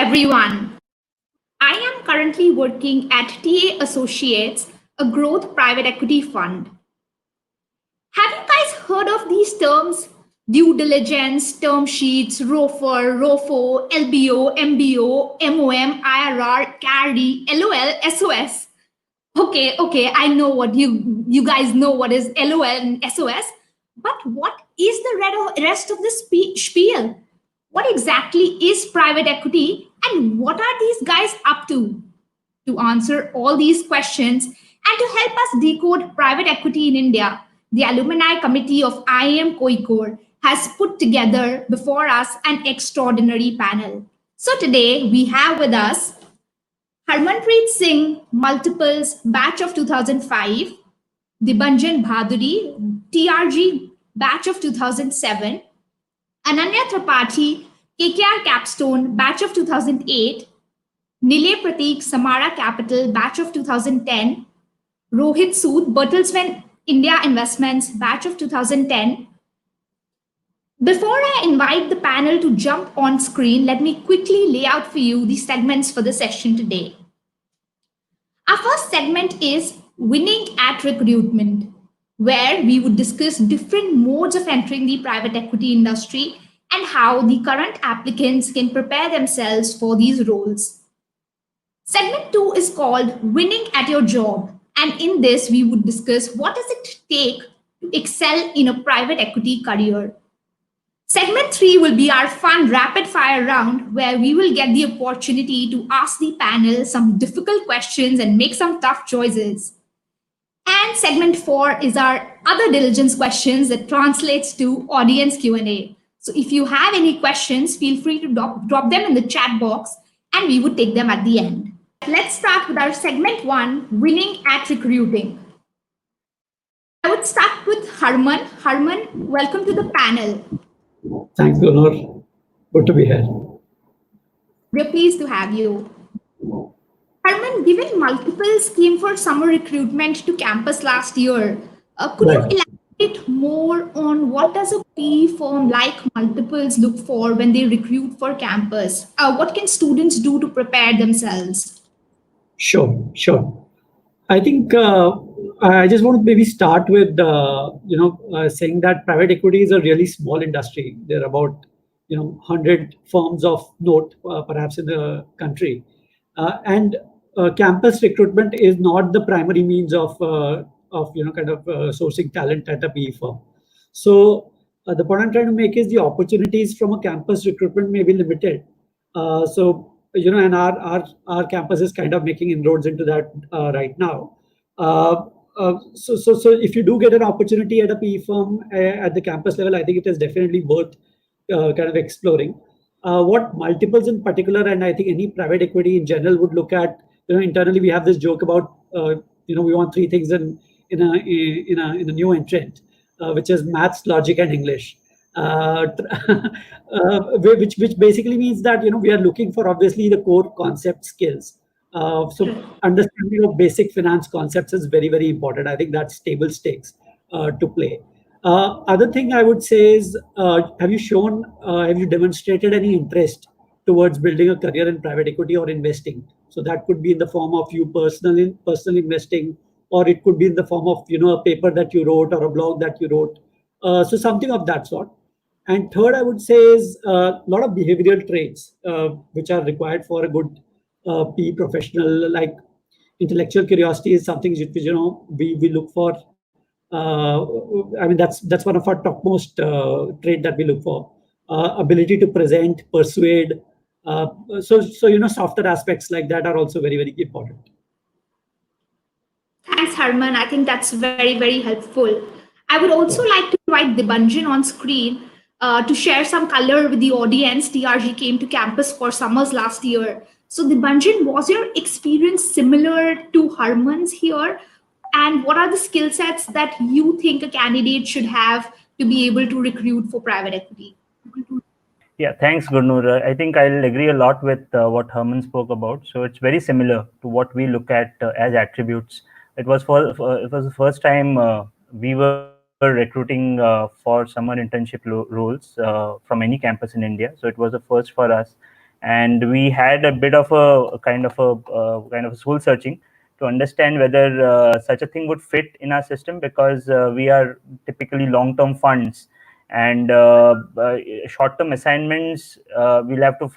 everyone. I am currently working at TA Associates, a growth private equity fund. Have you guys heard of these terms? Due diligence, term sheets, ROFR, ROFO, LBO, MBO, MOM, IRR, carry, LOL, SOS. Okay, I know what you guys know what is LOL and SOS, but what is the rest of the spiel? What exactly is private equity and what are these guys up to? To answer all these questions and to help us decode private equity in India, the Alumni Committee of IIM Koikor has put together before us an extraordinary panel. So today we have with us Harmanpreet Singh, multiples, batch of 2005, Debanjan Bhadury, TRG, batch of 2007, Ananya Tripathi, KKR Capstone, batch of 2008, Nilay Pratik, Samara Capital, batch of 2010, Rohit Sood, Bertelsmann India Investments, batch of 2010. Before I invite the panel to jump on screen, let me quickly lay out for you the segments for the session today. Our first segment is winning at recruitment, where we would discuss different modes of entering the private equity industry and how the current applicants can prepare themselves for these roles. Segment 2 is called winning at your job. And in this, we would discuss what does it take to excel in a private equity career. Segment 3 will be our fun rapid fire round where we will get the opportunity to ask the panel some difficult questions and make some tough choices. And segment 4 is our other diligence questions that translates to audience Q&A. So if you have any questions, feel free to drop them in the chat box and we would take them at the end. Let's start with our segment 1, winning at recruiting. I would start with Harman. Harman, welcome to the panel. Thanks, Gurnoor. Good to be here. We're pleased to have you. Harman, given multiples came for summer recruitment to campus last year, could you elaborate more on what does a PE firm like multiples look for when they recruit for campus? What can students do to prepare themselves? Sure. I think I just want to maybe start with saying that private equity is a really small industry. There are about 100 firms of note, perhaps in the country, and campus recruitment is not the primary means of sourcing talent at a PE firm. So the point I'm trying to make is the opportunities from a campus recruitment may be limited. And our campus is kind of making inroads into that right now. So if you do get an opportunity at a PE firm at the campus level, I think it is definitely worth kind of exploring. What multiples in particular, and I think any private equity in general would look at, internally we have this joke about, we want three things in a new entrant, which is maths, logic, and English. Which basically means that we are looking for obviously the core concept skills. So understanding of basic finance concepts is very, very important. I think that's table stakes to play. Other thing I would say is, have you demonstrated any interest towards building a career in private equity or investing? So that could be in the form of you personal investing, or it could be in the form of a paper that you wrote or a blog that you wrote. So something of that sort. And third, I would say is a lot of behavioral traits which are required for a good PE professional. Like intellectual curiosity is something which we look for. I mean that's one of our topmost trait that we look for. Ability to present, persuade. So softer aspects like that are also very, very important. Thanks, Harman. I think that's very, very helpful. I would also like to invite Debanjan on screen to share some color with the audience. TRG came to campus for summers last year. So Debanjan, was your experience similar to Harman's here? And what are the skill sets that you think a candidate should have to be able to recruit for private equity? Yeah, thanks, Gurnoor. I think I'll agree a lot with what Harman spoke about. So it's very similar to what we look at as attributes. It was the first time we were recruiting for summer internship roles from any campus in India. So it was a first for us. and we had a bit of a kind of soul searching to understand whether such a thing would fit in our system, because we are typically long-term funds, and short-term assignments we'll have to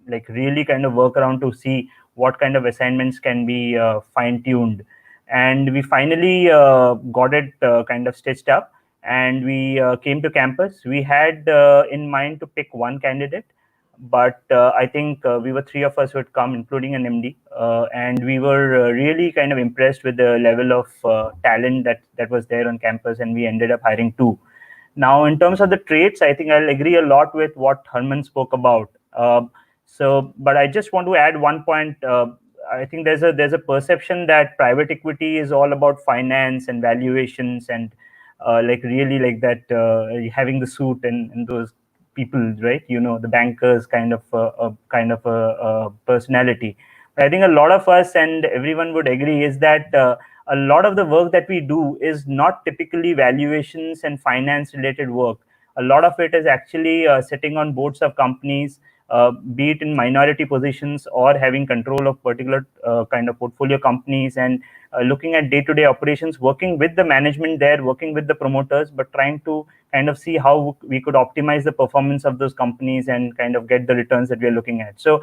like really kind of work around to see what kind of assignments can be fine-tuned. And we finally got it kind of stitched up, and we came to campus. We had in mind to pick one candidate, but I think we were three of us who had come, including an MD, and we were really kind of impressed with the level of talent that was there on campus, and we ended up hiring two. Now, in terms of the traits, I think I'll agree a lot with what Harman spoke about. But I just want to add one point. I think there's a perception that private equity is all about finance and valuations, and like really like that having the suit and those people, right? The bankers kind of personality. But I think a lot of us and everyone would agree is that a lot of the work that we do is not typically valuations and finance related work. A lot of it is actually sitting on boards of companies, be it in minority positions or having control of particular kind of portfolio companies, and looking at day-to-day operations, working with the management there, working with the promoters, but trying to kind of see how we could optimize the performance of those companies and kind of get the returns that we are looking at. So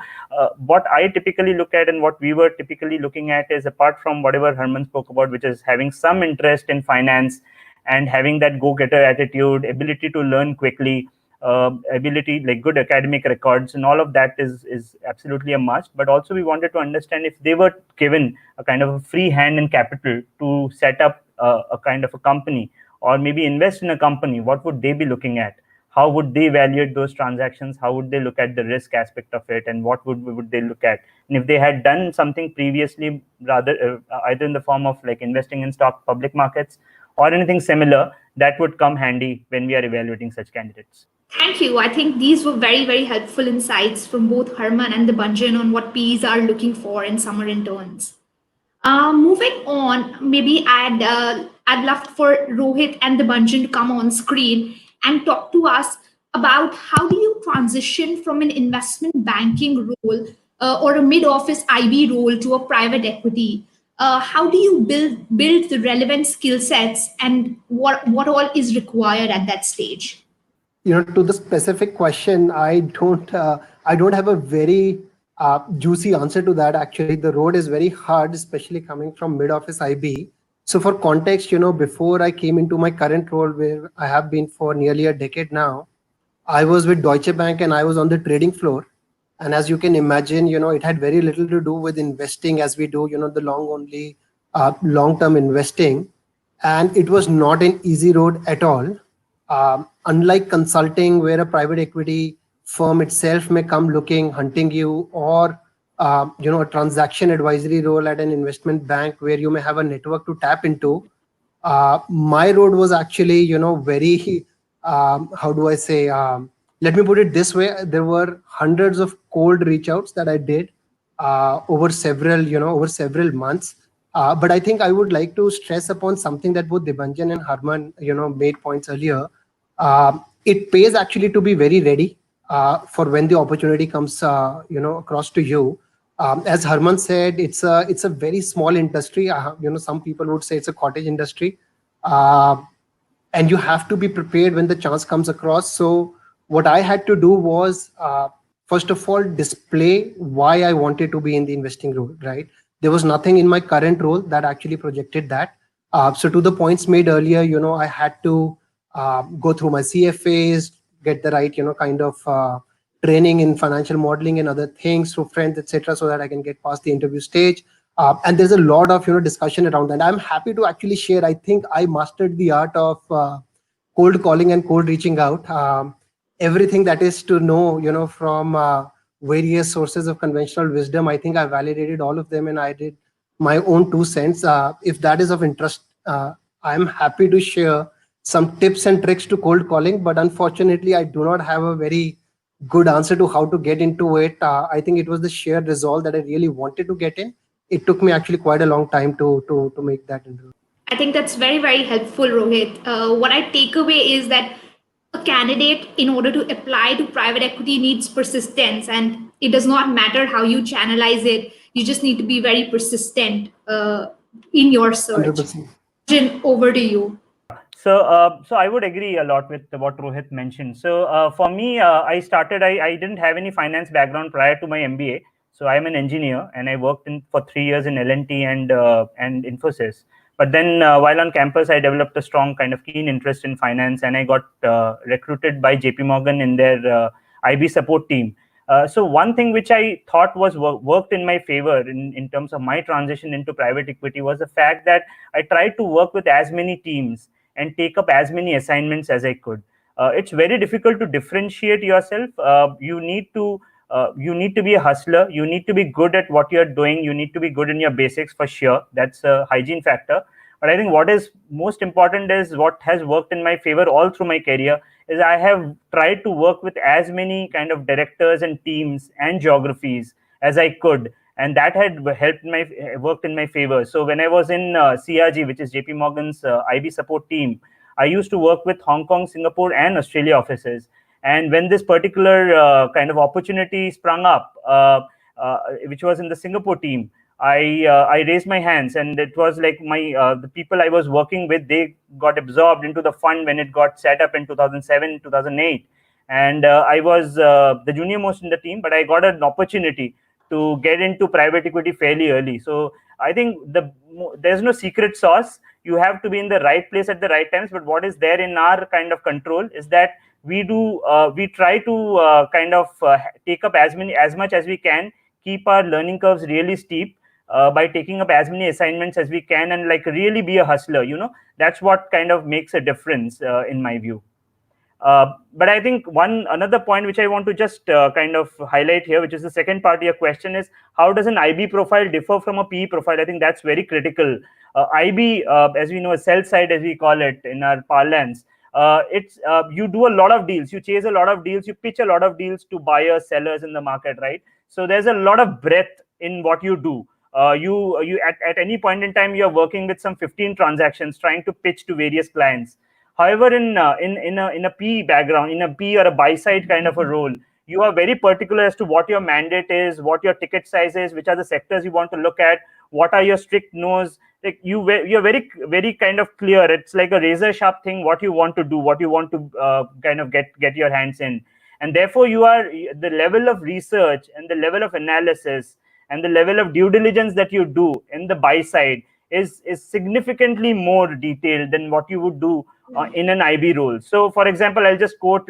what I typically look at and what we were typically looking at is, apart from whatever Harman spoke about, which is having some interest in finance and having that go-getter attitude, ability to learn quickly, ability, like good academic records, and all of that is absolutely a must. But also we wanted to understand, if they were given a kind of a free hand and capital to set up a kind of a company, or maybe invest in a company, what would they be looking at? How would they evaluate those transactions? How would they look at the risk aspect of it? And what would they look at? And if they had done something previously, rather either in the form of like investing in stock public markets or anything similar, that would come handy when we are evaluating such candidates. Thank you. I think these were very, very helpful insights from both Harman and Debanjan on what Ps are looking for in summer interns. Moving on, maybe I'd love for Rohit and Debanjan to come on screen and talk to us about how do you transition from an investment banking role or a mid-office IB role to a private equity. How do you build the relevant skill sets, and what all is required at that stage? To the specific question, I don't have a very juicy answer to that. Actually, the road is very hard, especially coming from mid office IB. So for context, before I came into my current role, where I have been for nearly a decade now, I was with Deutsche Bank and I was on the trading floor. And as you can imagine, it had very little to do with investing as we do, the long-term investing. And it was not an easy road at all. Unlike consulting, where a private equity firm itself may come looking, hunting you, or a transaction advisory role at an investment bank where you may have a network to tap into, my road was actually, very, how do I say, let me put it this way. There were hundreds of cold reach outs that I did over several months. But I think I would like to stress upon something that both Debanjan and Harman, made points earlier. It pays actually to be very ready for when the opportunity comes, across to you. As Harman said, it's a very small industry. Some people would say it's a cottage industry, and you have to be prepared when the chance comes across. So what I had to do was, first of all, display why I wanted to be in the investing role. Right? There was nothing in my current role that actually projected that. So to the points made earlier, I had to go through my CFAs, get the right, kind of training in financial modeling and other things through friends, etc., so that I can get past the interview stage. And there's a lot of discussion around that. I'm happy to actually share. I think I mastered the art of cold calling and cold reaching out. Everything that is to know, from various sources of conventional wisdom. I think I validated all of them and I did my own 2 cents. If that is of interest, I'm happy to share some tips and tricks to cold calling, but unfortunately, I do not have a very good answer to how to get into it. I think it was the sheer resolve that I really wanted to get in. It took me actually quite a long time to make that into. I think that's very, very helpful, Rohit. What I take away is that a candidate, in order to apply to private equity, needs persistence, and It does not matter how you channelize it. You just need to be very persistent in your search. 100%. Jin, over to you. So I would agree a lot with what Rohit mentioned. So for me, I didn't have any finance background prior to my MBA. So I'm an engineer, and I worked for 3 years in L&T and Infosys. But then while on campus, I developed a strong kind of keen interest in finance, and I got recruited by JP Morgan in their IB support team. So one thing which I thought was worked in my favor in terms of my transition into private equity was the fact that I tried to work with as many teams and take up as many assignments as I could. It's very difficult to differentiate yourself. You need to be a hustler. You need to be good at what you're doing. You need to be good in your basics for sure. That's a hygiene factor. But I think what is most important is what has worked in my favor all through my career is I have tried to work with as many kind of directors and teams and geographies as I could, and that had worked in my favor. So when I was in CRG, which is JP Morgan's IB support team, I used to work with Hong Kong, Singapore, and Australia offices. And when this particular kind of opportunity sprung up, which was in the Singapore team, I raised my hands, and it was like the people I was working with, they got absorbed into the fund when it got set up in 2007, 2008. And I was the junior most in the team, but I got an opportunity to get into private equity fairly early. So I think there's no secret sauce. You have to be in the right place at the right times. But what is there in our kind of control is that we try to take up as much as we can, keep our learning curves really steep by taking up as many assignments as we can, and like really be a hustler. That's what kind of makes a difference in my view. But I think another point which I want to just kind of highlight here, which is the second part of your question, is how does an IB profile differ from a PE profile? I think that's very critical. IB, as we know, sell side, as we call it in our parlance, it's you do a lot of deals, you chase a lot of deals, you pitch a lot of deals to buyers, sellers in the market, right? So there's a lot of breadth in what you do. You at any point in time, you're working with some 15 transactions, trying to pitch to various clients. However, in a PE background, in a PE or a buy side kind of a role, you are very particular as to what your mandate is, what your ticket size is, which are the sectors you want to look at, what are your strict no's. Like you're very kind of clear. It's like a razor sharp thing. What you want to do, what you want to kind of get your hands in, and therefore the level of research and the level of analysis and the level of due diligence that you do in the buy side is significantly more detailed than what you would do in an IB role. So, for example, I'll just quote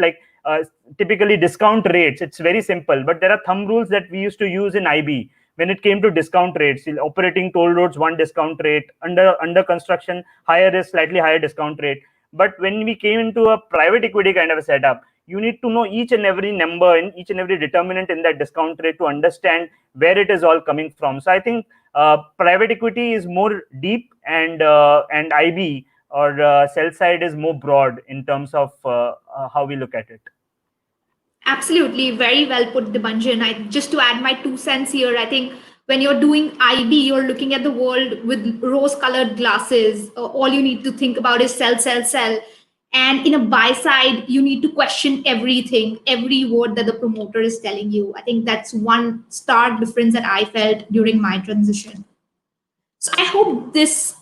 typically discount rates. It's very simple, but there are thumb rules that we used to use in IB when it came to discount rates. Operating toll roads, one discount rate; under construction, higher risk, slightly higher discount rate. But when we came into a private equity kind of a setup, you need to know each and every number and each and every determinant in that discount rate to understand where it is all coming from. So I think private equity is more deep, and IB or sell side is more broad in terms of how we look at it. Absolutely, very well put, Debanjan. Just to add my 2 cents here, I think when you're doing IB, you're looking at the world with rose-colored glasses. All you need to think about is sell, sell, sell. And in a buy side, you need to question everything, every word that the promoter is telling you. I think that's one stark difference that I felt during my transition. So I hope these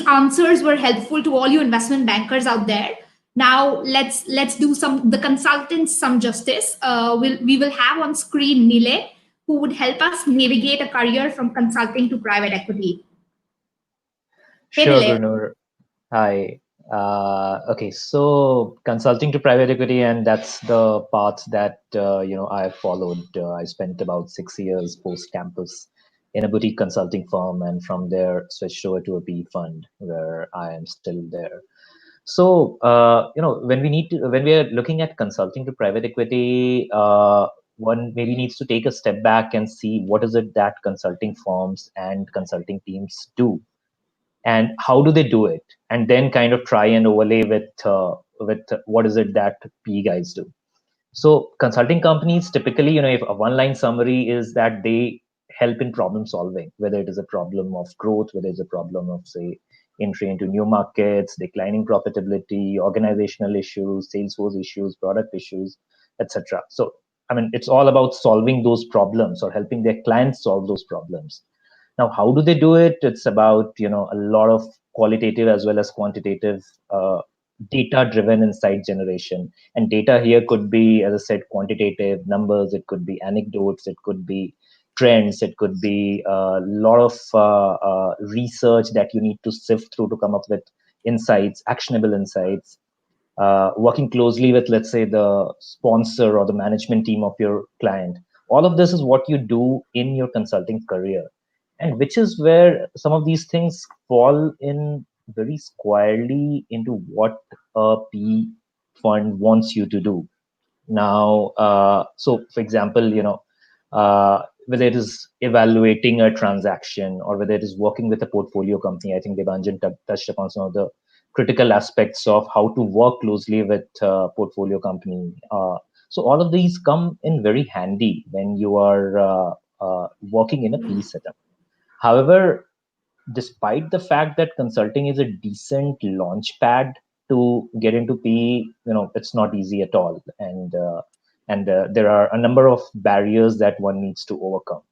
answers were helpful to all you investment bankers out there. Now let's do the consultants some justice. We will have on screen Nilay, who would help us navigate a career from consulting to private equity. Hey, Sure, Nilay. Gurnoor. Hi. Okay, so consulting to private equity, and that's the path that I followed. I spent about 6 years post campus in a boutique consulting firm, and from there switched over to a PE fund where I am still there. So when we are looking at consulting to private equity, one maybe needs to take a step back and see what is it that consulting firms and consulting teams do, and how do they do it, and then kind of try and overlay with what is it that PE guys do. So consulting companies typically, if a one-line summary is that they help in problem solving, whether it is a problem of growth, whether it's a problem of, say, entry into new markets, declining profitability, organizational issues, sales force issues, product issues, etc. So it's all about solving those problems or helping their clients solve those problems. Now, how do they do it? It's about, a lot of qualitative as well as quantitative data-driven insight generation. And data here could be, as I said, quantitative numbers. It could be anecdotes. It could be trends. It could be a lot of research that you need to sift through to come up with insights, actionable insights. Working closely with, let's say, the sponsor or the management team of your client. All of this is what you do in your consulting career, and which is where some of these things fall in very squarely into what a P fund wants you to do. Now, so for example, whether it is evaluating a transaction or whether it is working with a portfolio company, I think Debanjan touched upon some of the critical aspects of how to work closely with portfolio company. So all of these come in very handy when you are working in a P setup. However, despite the fact that consulting is a decent launch pad to get into PE, it's not easy at all, and there are a number of barriers that one needs to overcome.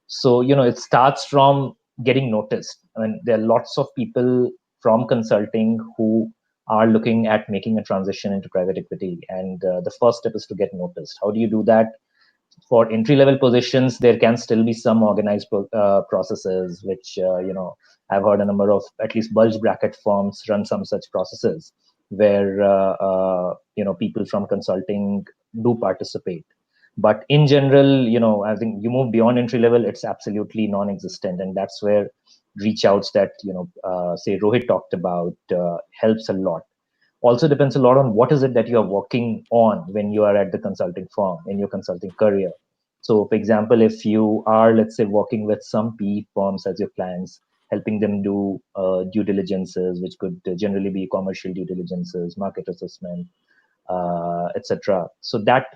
So it starts from getting noticed. There are lots of people from consulting who are looking at making a transition into private equity, and the first step is to get noticed. How do you do that? For entry level positions, there can still be some organized processes, which I've heard a number of at least bulge bracket firms run some such processes where people from consulting do participate. But in general, I think you move beyond entry level, it's absolutely non-existent, and that's where reach outs that say Rohit talked about helps a lot. Also depends a lot on what is it that you are working on when you are at the consulting firm in your consulting career. So for example, if you are, let's say, working with some PE firms as your clients, helping them do due diligences, which could generally be commercial due diligences, market assessment, etc. So that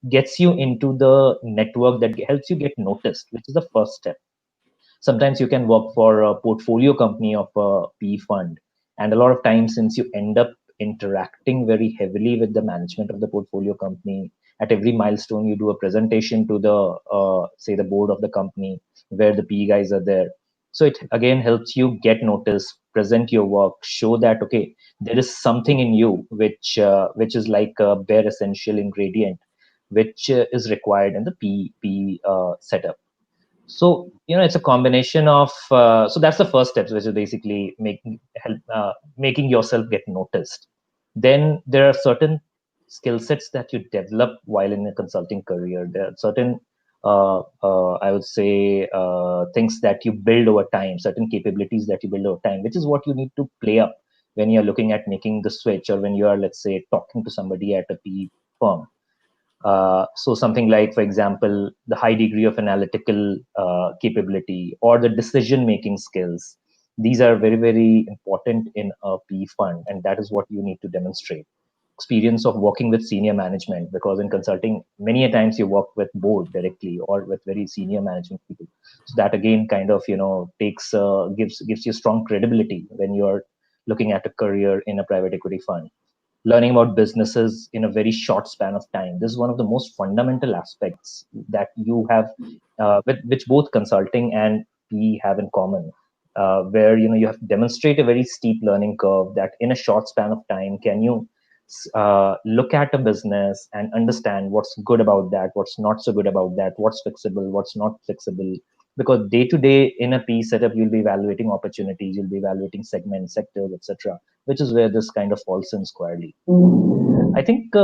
gets you into the network that helps you get noticed, which is the first step. Sometimes you can work for a portfolio company of a PE fund. And a lot of times, since you end up interacting very heavily with the management of the portfolio company, at every milestone, you do a presentation to the, say, the board of the company where the PE guys are there. So it again helps you get noticed, present your work, show that, okay, there is something in you which is like a bare essential ingredient, which is required in the PE setup. So it's a combination of so that's the first steps, which is basically making yourself get noticed. Then there are certain skill sets that you develop while in a consulting career. There are certain I would say things that you build over time, certain capabilities that you build over time, which is what you need to play up when you're looking at making the switch, or when you are, let's say, talking to somebody at a PE firm. So something like, for example, the high degree of analytical capability or the decision-making skills. These are very, very important in a PE fund, and that is what you need to demonstrate. Experience of working with senior management, because in consulting, many a times you work with board directly or with very senior management people. So that again kind of takes gives you strong credibility when you are looking at a career in a private equity fund. Learning about businesses in a very short span of time. This is one of the most fundamental aspects that you have, which both consulting and PE have in common, where you have to demonstrate a very steep learning curve that in a short span of time, can you look at a business and understand what's good about that, what's not so good about that, what's fixable, what's not fixable. Because day to day in a PE setup, you'll be evaluating opportunities, you'll be evaluating segments, sectors, etc., which is where this kind of falls in squarely. I think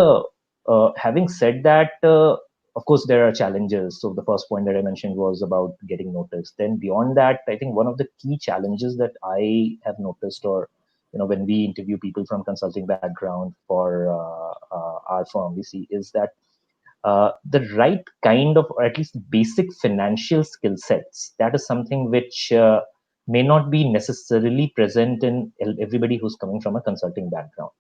having said that, of course, there are challenges. So the first point that I mentioned was about getting noticed. Then beyond that, I think one of the key challenges that I have noticed, or when we interview people from consulting background for our firm, we see is that the right kind of, or at least basic financial skill sets, that is something which may not be necessarily present in everybody who's coming from a consulting background.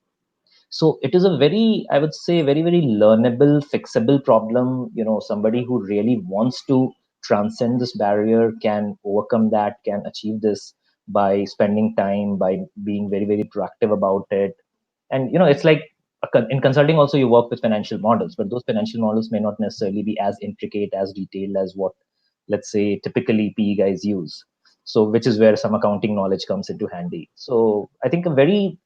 So it is a very, I would say, very, very learnable, fixable problem. Somebody who really wants to transcend this barrier can overcome that, can achieve this by spending time, by being very, very proactive about it. And it's like in consulting also you work with financial models, but those financial models may not necessarily be as intricate, as detailed as what, let's say, typically PE guys use. So which is where some accounting knowledge comes into handy. So I think a very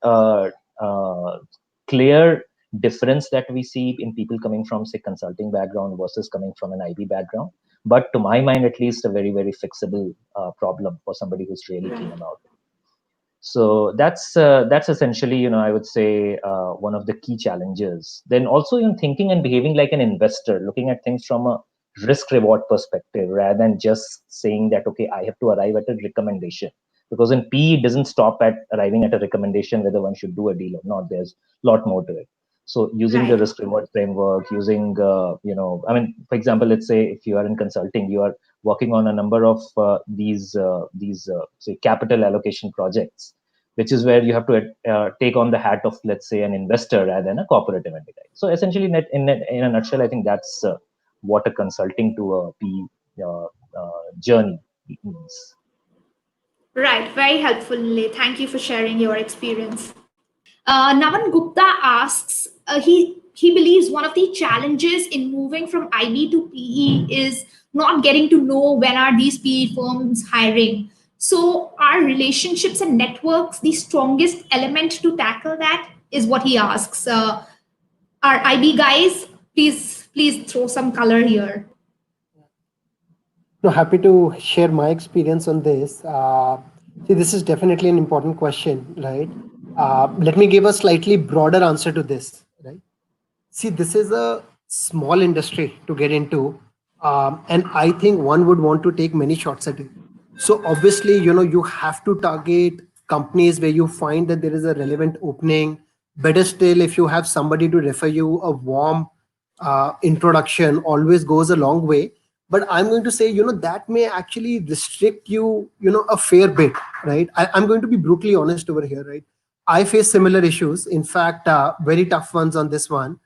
clear difference that we see in people coming from, say, consulting background versus coming from an IB background. But to my mind, at least, a very, very fixable problem for somebody who's really keen about it. So that's essentially, I would say one of the key challenges. Then also, thinking and behaving like an investor, looking at things from a risk reward perspective rather than just saying that, okay, I have to arrive at a recommendation. Because in PE, it doesn't stop at arriving at a recommendation whether one should do a deal or not. There's a lot more to it. So using the risk reward framework, using, for example, let's say if you are in consulting, you are working on a number of these say capital allocation projects, which is where you have to take on the hat of, let's say, an investor rather than a corporate event guy. So essentially, in a nutshell, I think that's what a consulting to a PE journey means. Right, very helpful, Nilay. Thank you for sharing your experience. Navan Gupta asks, he believes one of the challenges in moving from IB to PE is not getting to know when are these PE firms hiring. So are relationships and networks the strongest element to tackle that? Is what he asks. Our IB guys, please throw some color here. No, happy to share my experience on this. See, this is definitely an important question, right? Let me give a slightly broader answer to this, right? See, this is a small industry to get into, and I think one would want to take many shots at it. So obviously, you have to target companies where you find that there is a relevant opening. Better still, if you have somebody to refer you, a warm introduction always goes a long way. But I'm going to say, that may actually restrict you, a fair bit, right? I'm going to be brutally honest over here, right? I face similar issues. In fact, very tough ones on this one.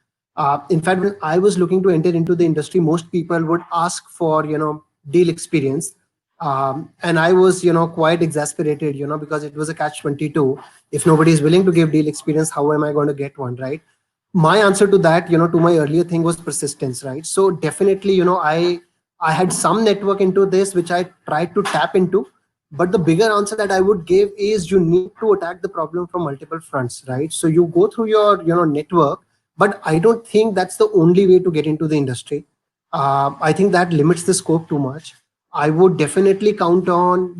In fact, when I was looking to enter into the industry, most people would ask for, deal experience. And I was, quite exasperated, because it was a catch-22. If nobody is willing to give deal experience, how am I going to get one, right? My answer to that, to my earlier thing was persistence, right? So definitely, I had some network into this, which I tried to tap into. But the bigger answer that I would give is you need to attack the problem from multiple fronts, right? So you go through your, network, but I don't think that's the only way to get into the industry. I think that limits the scope too much. I would definitely count on,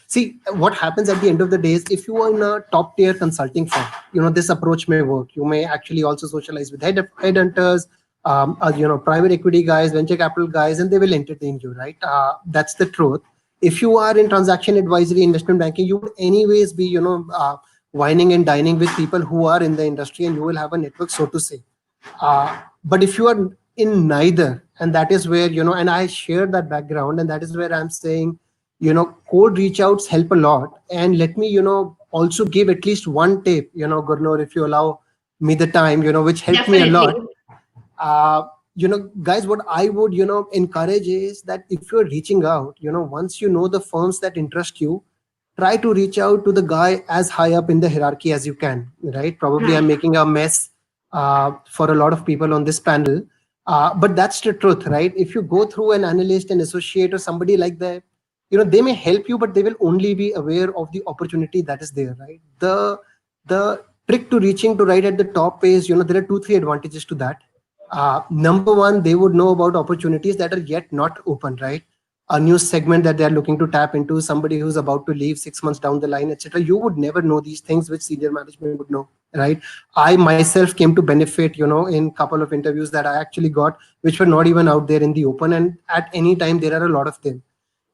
see what happens at the end of the day is if you are in a top tier consulting firm, this approach may work. You may actually also socialize with headhunters, private equity guys, venture capital guys, and they will entertain you, right? That's the truth. If you are in transaction advisory, investment banking, you would anyways be, whining and dining with people who are in the industry, and you will have a network, so to say. But if you are in neither, and that is where, and I share that background, and that is where I'm saying, cold reach outs help a lot. And let me, also give at least one tip, Gurnoor, if you allow me the time, which helped me a lot. Guys, what I would, encourage is that if you're reaching out, once you know the firms that interest you, try to reach out to the guy as high up in the hierarchy as you can, right? Probably I'm making a mess for a lot of people on this panel. But that's the truth, right? If you go through an analyst, an associate, or somebody like that, they may help you, but they will only be aware of the opportunity that is there, right? The trick to reaching to right at the top is, there are 2-3 advantages to that. Number one, they would know about opportunities that are yet not open, right? A new segment that they're looking to tap into, somebody who's about to leave 6 months down the line, etc. You would never know these things which senior management would know, right? I myself came to benefit, in a couple of interviews that I actually got, which were not even out there in the open. And at any time, there are a lot of them.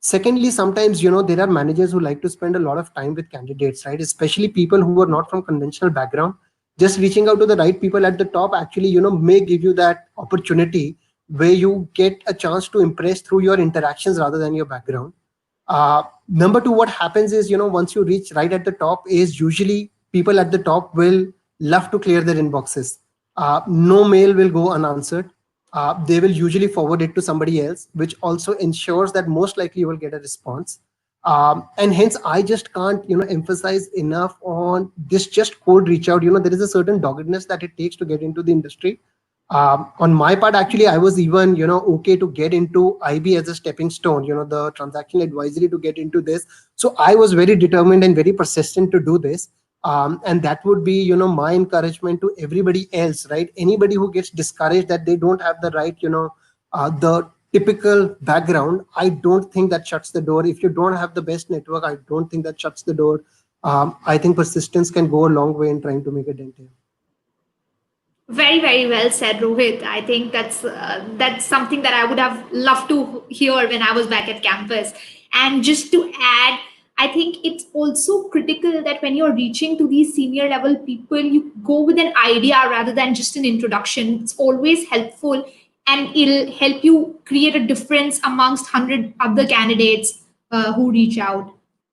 Secondly, sometimes, there are managers who like to spend a lot of time with candidates, right? Especially people who are not from conventional background. Just reaching out to the right people at the top actually, may give you that opportunity where you get a chance to impress through your interactions rather than your background. Number two, what happens is, once you reach right at the top is usually people at the top will love to clear their inboxes. No mail will go unanswered. They will usually forward it to somebody else, which also ensures that most likely you will get a response. And hence I just can't emphasize enough on this just cold reach out. There is a certain doggedness that it takes to get into the industry. On my part, actually, I was even okay to get into IB as a stepping stone, the transaction advisory, to get into this. So I was very determined and very persistent to do this. And that would be my encouragement to everybody else, right? Anybody who gets discouraged that they don't have the right the typical background, I don't think that shuts the door. If you don't have the best network, I don't think that shuts the door. I think persistence can go a long way in trying to make a dent here. Very, very well said, Rohit. I think that's something that I would have loved to hear when I was back at campus. And just to add, I think it's also critical that when you're reaching to these senior level people, you go with an idea rather than just an introduction. It's always helpful, and it'll help you create a difference amongst 100 other candidates who reach out.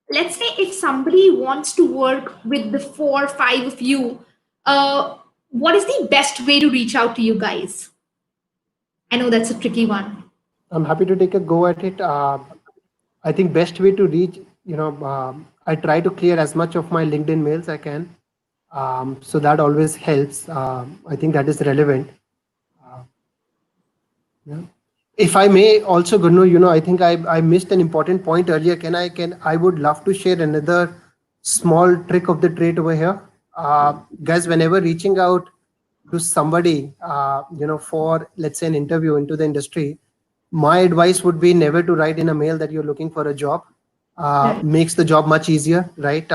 Let's say if somebody wants to work with the 4 or 5 of you, uh, what is the best way to reach out to you guys? I know that's a tricky one. I'm happy to take a go at it. I think best way to reach, I try to clear as much of my LinkedIn mails I can. So that always helps. I think that is relevant. Yeah. If I may also, Gurnoor, I think I missed an important point earlier. I would love to share another small trick of the trade over here. Guys, whenever reaching out to somebody, for let's say an interview into the industry, my advice would be never to write in a mail that you're looking for a job. Makes the job much easier, right?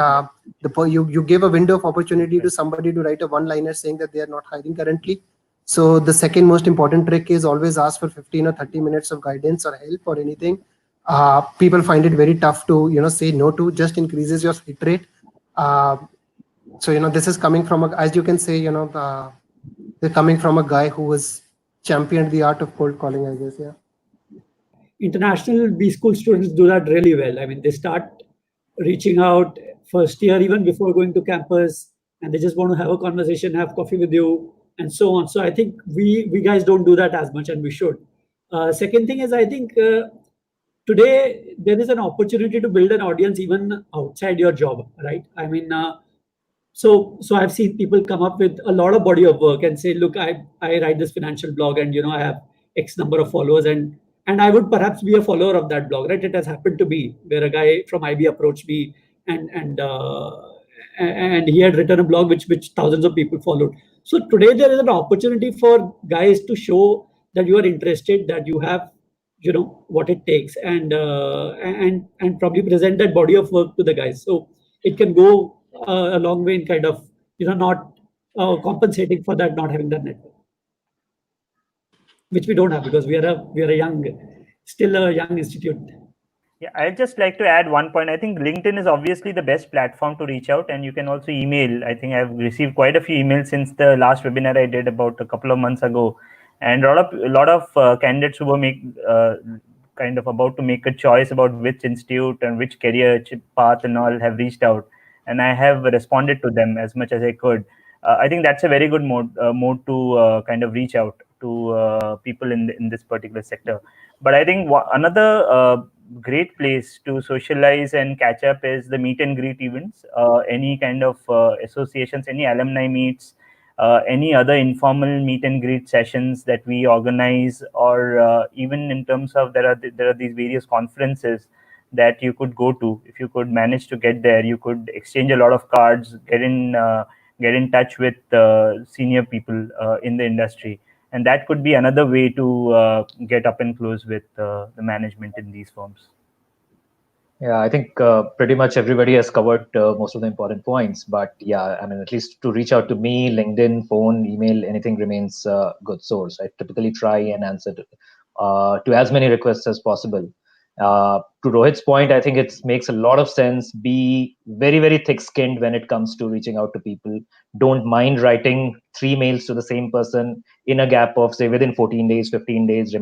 You give a window of opportunity to somebody to write a one-liner saying that they are not hiring currently. So the second most important trick is always ask for 15 or 30 minutes of guidance or help or anything. People find it very tough to say no to. Just increases your hit rate. So this is coming from as you can say, they're coming from a guy who was championed the art of cold calling, I guess. Yeah. International B school students do that really well. I mean, they start reaching out first year, even before going to campus, and they just want to have a conversation, have coffee with you, and so on. So I think we guys don't do that as much, and we should. Second thing is, I think today there is an opportunity to build an audience even outside your job, right? I mean, so I've seen people come up with a lot of body of work and say, look, I write this financial blog, and I have X number of followers, and I would perhaps be a follower of that blog, right? It has happened to me where a guy from IB approached me, and he had written a blog which thousands of people followed. So today there is an opportunity for guys to show that you are interested, that you have what it takes, and probably present that body of work to the guys. So it can go a long way in kind of not compensating for that, not having that network, which we don't have because we are still a young institute. Yeah, I'd just like to add one point. I think LinkedIn is obviously the best platform to reach out, and you can also email. I think I've received quite a few emails since the last webinar I did about a couple of months ago, and a lot of candidates who were kind of about to make a choice about which institute and which career path and all have reached out, and I have responded to them as much as I could. I think that's a very good mode to kind of reach out to people in this particular sector. But I think another great place to socialize and catch up is the meet and greet events, any kind of associations, any alumni meets, any other informal meet and greet sessions that we organize, or even in terms of there are these various conferences that you could go to. If you could manage to get there, you could exchange a lot of cards, get in touch with senior people in the industry, and that could be another way to get up and close with the management in these firms. Yeah, I think pretty much everybody has covered most of the important points. But yeah, I mean, at least to reach out to me, LinkedIn, phone, email, anything remains a good source. I typically try and answer to as many requests as possible. To Rohit's point, I think it makes a lot of sense. Be very, very thick-skinned when it comes to reaching out to people. Don't mind writing 3 mails to the same person in a gap of, say, within 14 days, 15 days,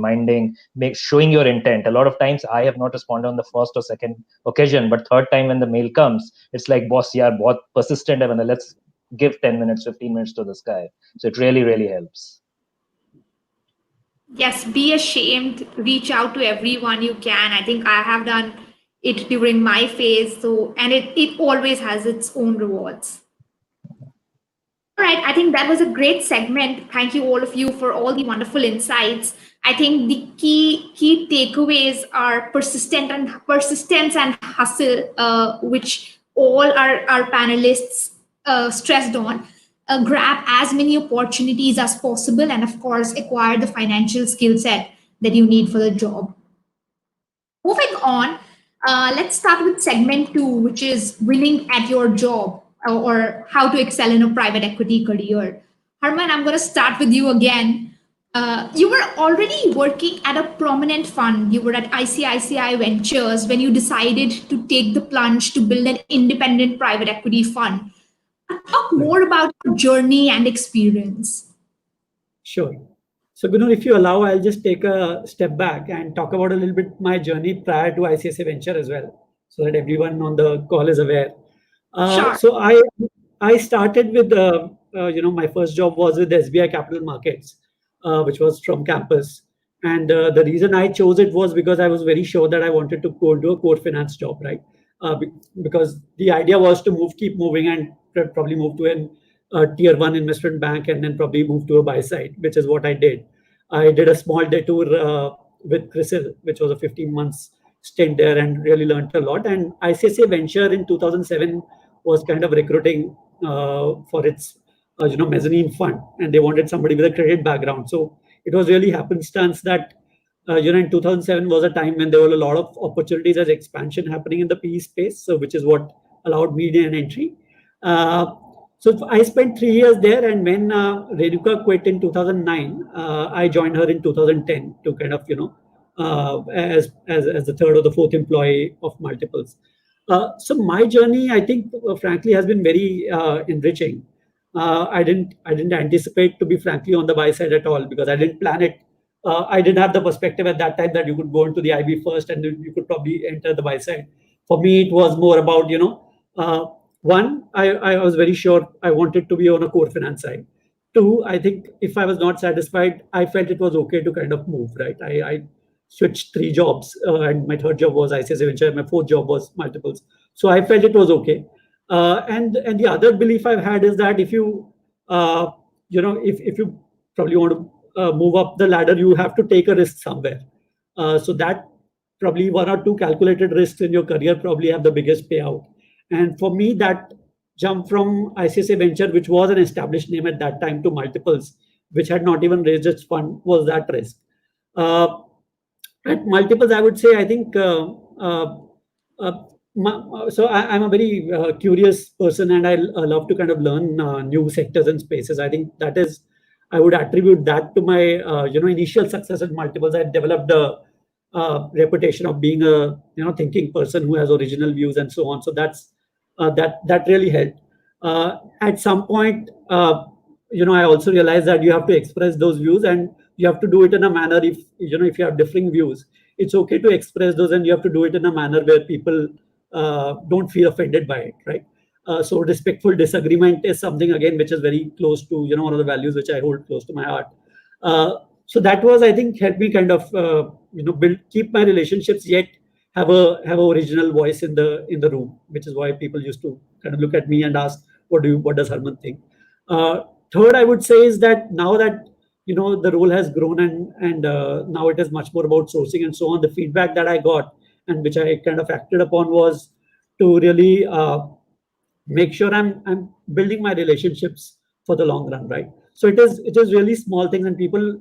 showing your intent. A lot of times I have not responded on the first or second occasion, but third time when the mail comes, it's like, boss, yeah, बहुत persistent hai banda, let's give 10 minutes, 15 minutes to this guy. So it really, really helps. Yes, be ashamed, reach out to everyone you can. I think I have done it during my phase. So, and it always has its own rewards. All right, I think that was a great segment. Thank you all of you for all the wonderful insights. I think the key takeaways are persistence and hustle, which all our panelists stressed on. Grab as many opportunities as possible, and of course, acquire the financial skill set that you need for the job. Moving on, let's start with segment two, which is winning at your job or how to excel in a private equity career. Harman, I'm going to start with you again. You were already working at a prominent fund. You were at ICICI Ventures when you decided to take the plunge to build an independent private equity fund. Talk more about your journey and experience. Sure. So, Gurnoor, if you allow, I'll just take a step back and talk about a little bit my journey prior to ICSA Venture as well, so that everyone on the call is aware. Sure. So I started with my first job was with SBI Capital Markets, which was from campus, and the reason I chose it was because I was very sure that I wanted to go into a core finance job, right? Because the idea was to keep moving, and probably move to an tier one investment bank, and then probably move to a buy side, which is what I did. I did a small detour with CRISIL, which was a 15 months stint there, and really learned a lot. And ICICI Venture in 2007 was kind of recruiting for its mezzanine fund, and they wanted somebody with a credit background. So it was really happenstance that in 2007 was a time when there were a lot of opportunities as expansion happening in the PE space, so which is what allowed me an entry. So I spent 3 years there, and when Renuka quit in 2009, I joined her in 2010 to kind of as the third or the fourth employee of multiples. So my journey, I think, frankly, has been very enriching. I didn't anticipate to be frankly on the buy side at all, because I didn't plan it. I didn't have the perspective at that time that you could go into the IB first and then you could probably enter the buy side. For me, it was more about one, I was very sure I wanted to be on a core finance side. Two, I think if I was not satisfied, I felt it was okay to kind of move, right? I switched 3 jobs, and my third job was ICICI Venture, my fourth job was multiples. So I felt it was okay. And the other belief I've had is that if you if you probably want to move up the ladder, you have to take a risk somewhere. So that probably 1 or 2 calculated risks in your career probably have the biggest payout. And for me, that jump from ICICI Venture, which was an established name at that time, to multiples, which had not even raised its fund, was that risk. At multiples, I would say, I think, so I'm a very curious person, and I love to kind of learn new sectors and spaces. I think that is, I would attribute that to my initial success at multiples. I developed a reputation of being a thinking person who has original views and so on. So that really helped. At some point, I also realized that you have to express those views, and you have to do it in a manner. If if you have differing views, it's okay to express those, and you have to do it in a manner where people don't feel offended by it, right? So respectful disagreement is something, again, which is very close to one of the values which I hold close to my heart. So that was, I think, helped me kind of keep my relationships, yet have a original voice in the room, which is why people used to kind of look at me and ask, what does Harman think? Third, I would say, is that now that the role has grown, and now it is much more about sourcing and so on. The feedback that I got, and which I kind of acted upon, was to really make sure I'm building my relationships for the long run, right? So it is really small things, and people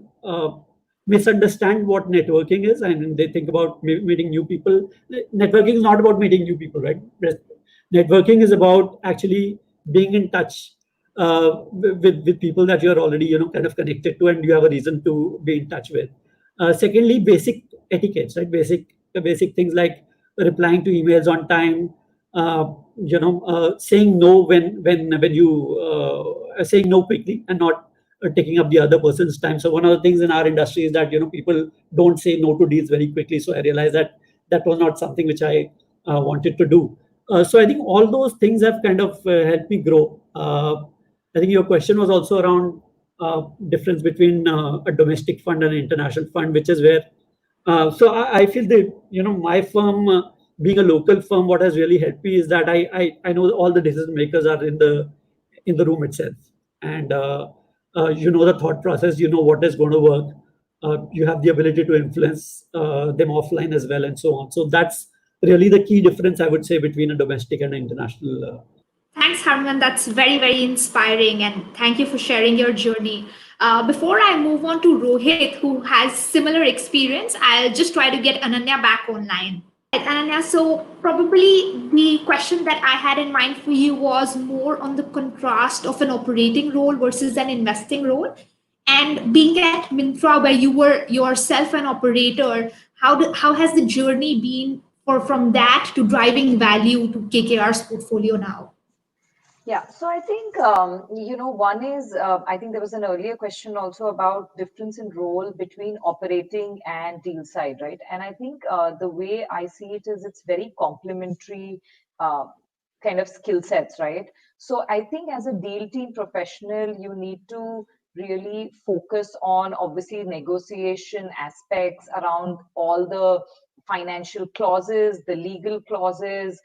misunderstand what networking is, and they think about meeting new people. Networking is not about meeting new people, right? Networking is about actually being in touch with people that you're already kind of connected to, and you have a reason to be in touch with. Secondly, basic etiquettes, right? Basic things like replying to emails on time, saying no when you saying no quickly, and not taking up the other person's time. So one of the things in our industry is that people don't say no to deals very quickly. So I realized that that was not something which I wanted to do. So I think all those things have kind of helped me grow. I think your question was also around difference between a domestic fund and an international fund, which is where. So I feel that my firm being a local firm, what has really helped me is that I know all the decision makers are in the room itself, and you know the thought process, you know what is going to work. You have the ability to influence them offline as well, and so on. So that's really the key difference, I would say, between a domestic and an international. Thanks, Harman. That's very, very inspiring, and thank you for sharing your journey. Before I move on to Rohit, who has similar experience, I'll just try to get Ananya back online. Right, Ananya, so probably the question that I had in mind for you was more on the contrast of an operating role versus an investing role. And being at Mintra, where you were yourself an operator, how has the journey been from that to driving value to KKR's portfolio now? Yeah, so I think, one is, I think there was an earlier question also about difference in role between operating and deal side, right? And I think the way I see it is it's very complementary uh, kind of skill sets, right? So I think as a deal team professional, you need to really focus on obviously negotiation aspects around all the financial clauses, the legal clauses,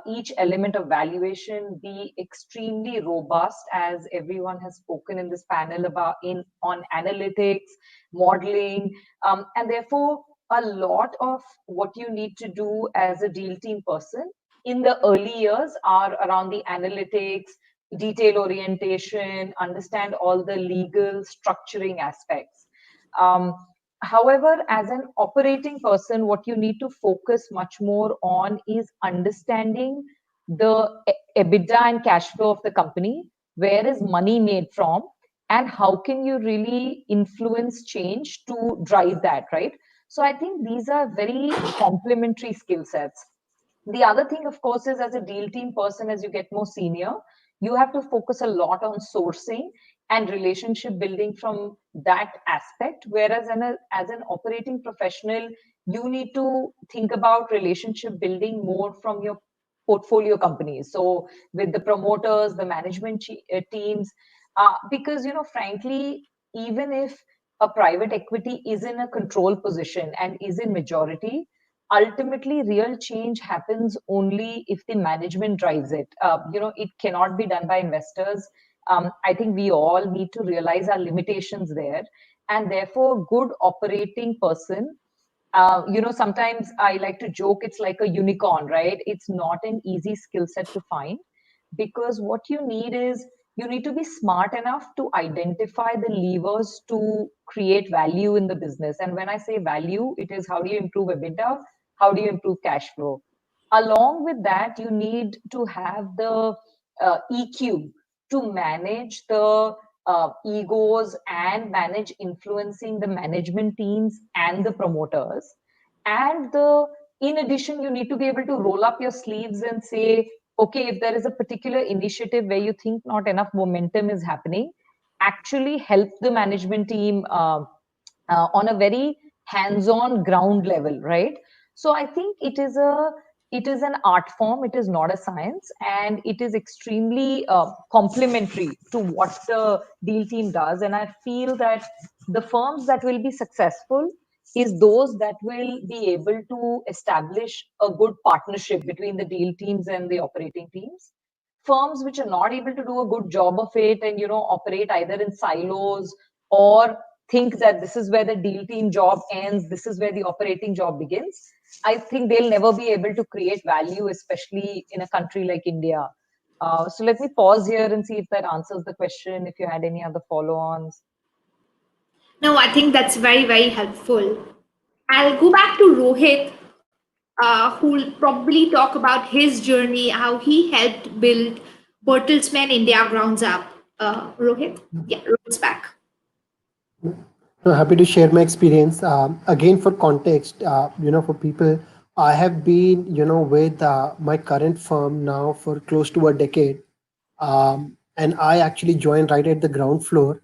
each element of valuation be extremely robust, as everyone has spoken in this panel about on analytics, modeling, and therefore a lot of what you need to do as a deal team person in the early years are around the analytics, detail orientation, understand all the legal structuring aspects. Um, However, as an operating person, what you need to focus much more on is understanding the EBITDA and cash flow of the company, where is money made from, and how can you really influence change to drive that, right? So I think these are very complementary skill sets. The other thing, of course, is as a deal team person, as you get more senior, you have to focus a lot on sourcing and relationship building from that aspect. Whereas as an operating professional, you need to think about relationship building more from your portfolio companies. So with the promoters, the management teams, because, frankly, even if a private equity is in a control position and is in majority, ultimately real change happens only if the management drives it. It cannot be done by investors. I think we all need to realize our limitations there, and therefore good operating person, sometimes I like to joke it's like a unicorn, right? It's not an easy skill set to find, because what you need is you need to be smart enough to identify the levers to create value in the business. And when I say value, it is how do you improve EBITDA, how do you improve cash flow. Along with that, you need to have the EQ to manage the egos and manage influencing the management teams and the promoters. And in addition, you need to be able to roll up your sleeves and say, okay, if there is a particular initiative where you think not enough momentum is happening, actually help the management team on a very hands-on ground level, right? So I think it is an art form, it is not a science, and it is extremely complementary to what the deal team does. And I feel that the firms that will be successful is those that will be able to establish a good partnership between the deal teams and the operating teams. Firms which are not able to do a good job of it and operate either in silos or think that this is where the deal team job ends, this is where the operating job begins, I think they'll never be able to create value, especially in a country like India. So let me pause here and see if that answers the question, if you had any other follow-ons. No, I think that's very, very helpful. I'll go back to Rohit, who'll probably talk about his journey, how he helped build Bertelsmann India grounds up. Rohit? Yeah, Rohit's back. So happy to share my experience. Again, for context, for people, I have been, with my current firm now for close to a decade. And I actually joined right at the ground floor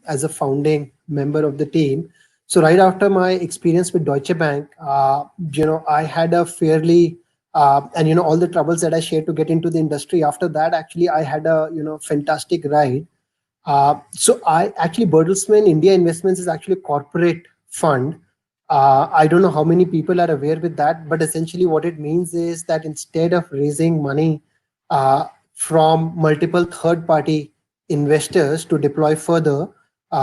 as a founding member of the team. So right after my experience with Deutsche Bank, I had a fairly and all the troubles that I shared to get into the industry. After that, actually, I had a fantastic ride. So I actually Bertelsmann India Investments is actually a corporate fund I don't know how many people are aware with that, but essentially what it means is that instead of raising money uh, from multiple third-party investors to deploy further,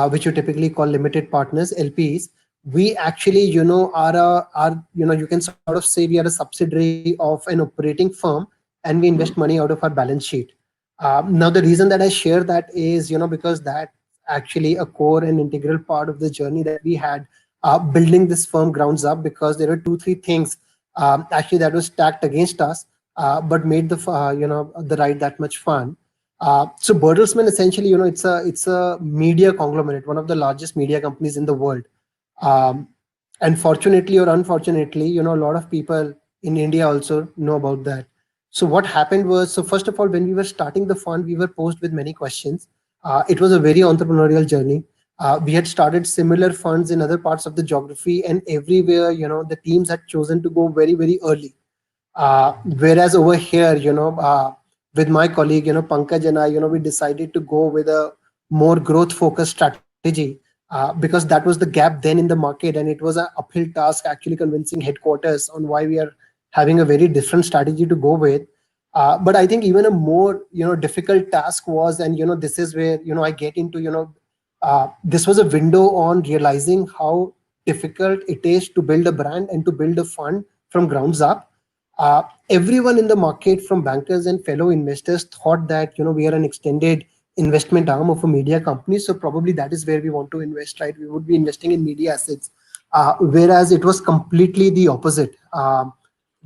which you typically call limited partners, LPs, we actually, you can sort of say we are a subsidiary of an operating firm, and we invest money out of our balance sheet. Now, the reason that I share that is, because that actually a core and integral part of the journey that we had building this firm grounds up, because there were two, three things actually that was stacked against us, but made the ride that much fun. So Bertelsmann essentially, it's a media conglomerate, one of the largest media companies in the world. Um, and fortunately or unfortunately, a lot of people in India also know about that. So what happened was, so first of all, when we were starting the fund, we were posed with many questions. It was a very entrepreneurial journey. We had started similar funds in other parts of the geography, and everywhere, the teams had chosen to go very, very early. Whereas over here, with my colleague, Pankaj and I, we decided to go with a more growth focused strategy, because that was the gap then in the market, and it was an uphill task actually convincing headquarters on why we are having a very different strategy to go with. But I think even a more, difficult task was, and, this is where, I get into, this was a window on realizing how difficult it is to build a brand and to build a fund from grounds up. Everyone in the market, from bankers and fellow investors, thought that we are an extended investment arm of a media company, so probably that is where we want to invest, right? We would be investing in media assets, whereas it was completely the opposite.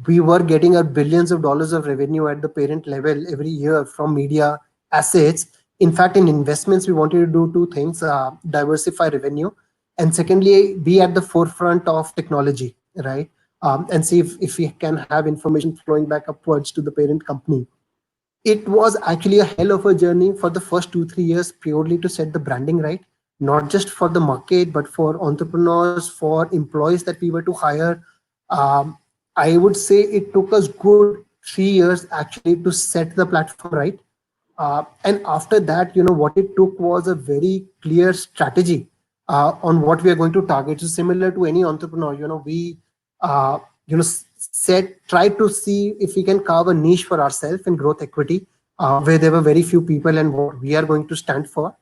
We were getting our billions of dollars of revenue at the parent level every year from media assets. In fact, in investments, we wanted to do two things: diversify revenue, and secondly, be at the forefront of technology, right? And see if we can have information flowing back upwards to the parent company. It was actually a hell of a journey for the first 2 3 years, purely to set the branding right, not just for the market, but for entrepreneurs, for employees that we were to hire. um, I would say it took us good 3 years actually to set the platform right. And after that, what it took was a very clear strategy on what we are going to target. So similar to any entrepreneur, we uh, said, try to see if we can carve a niche for ourselves in growth equity, where there were very few people, and what we are going to stand for.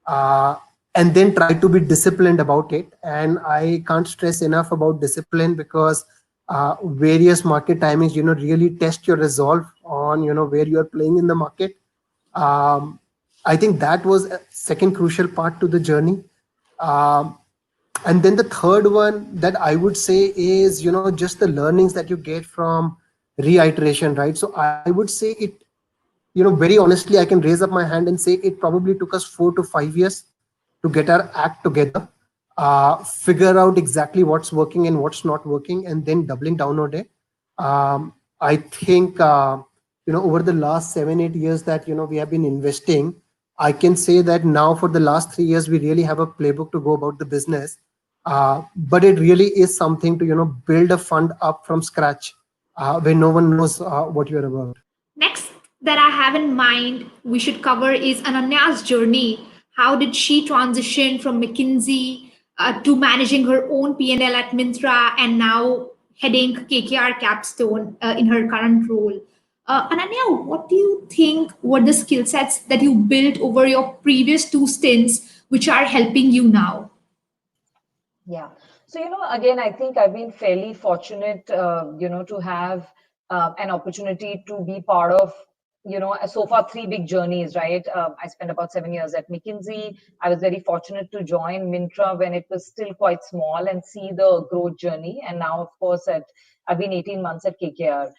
uh, and then try to be disciplined about it. And I can't stress enough about discipline, because various market timings, really test your resolve on, where you are playing in the market. um, I think that was a second crucial part to the journey. um, and then the third one that I would say is, just the learnings that you get from reiteration, right? So I would say it, very honestly, I can raise up my hand and say it probably took us 4 to 5 years to get our act together, figure out exactly what's working and what's not working, and then doubling down on it. I think, over the last 7 8 years that, we have been investing, I can say that now for the last 3 years, we really have a playbook to go about the business. But it really is something to, build a fund up from scratch, when no one knows what you're about. Next, that I have in mind we should cover is Ananya's journey. How did she transition from McKinsey to managing her own P&L at Myntra and now heading KKR Capstone in her current role? Ananya, what do you think were the skill sets that you built over your previous two stints which are helping you now? Yeah. So, again, I think I've been fairly fortunate, to have an opportunity to be part of, so far three big journeys, right? I spent about 7 years at McKinsey. I was very fortunate to join Myntra when it was still quite small and see the growth journey. And now, of course, I've been 18 months at KKR.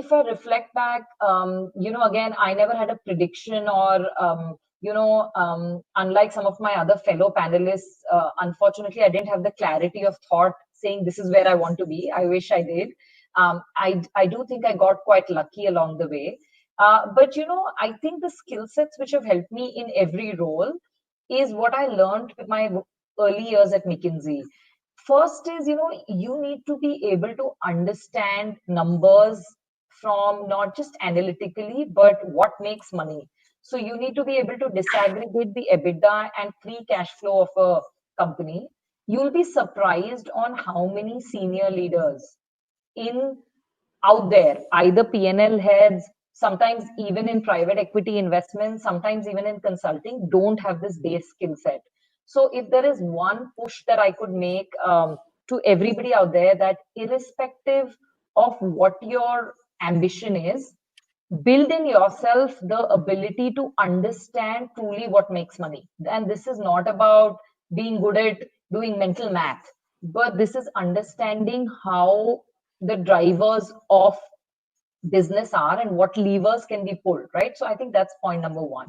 If I reflect back, again, I never had a prediction or, unlike some of my other fellow panelists, unfortunately, I didn't have the clarity of thought saying this is where I want to be. I wish I did. I do think I got quite lucky along the way. But, I think the skill sets which have helped me in every role is what I learned with my early years at McKinsey. First is, you need to be able to understand numbers from not just analytically, but what makes money. So you need to be able to disaggregate the EBITDA and free cash flow of a company. you'll be surprised on how many senior leaders in out there, either PNL heads, sometimes even in private equity investments, sometimes even in consulting, don't have this base skill set. So if there is one push that I could make to everybody out there, that irrespective of what your ambition is, build in yourself the ability to understand truly what makes money. And this is not about being good at doing mental math, but this is understanding how the drivers of business are and what levers can be pulled, right? So I think that's point number one.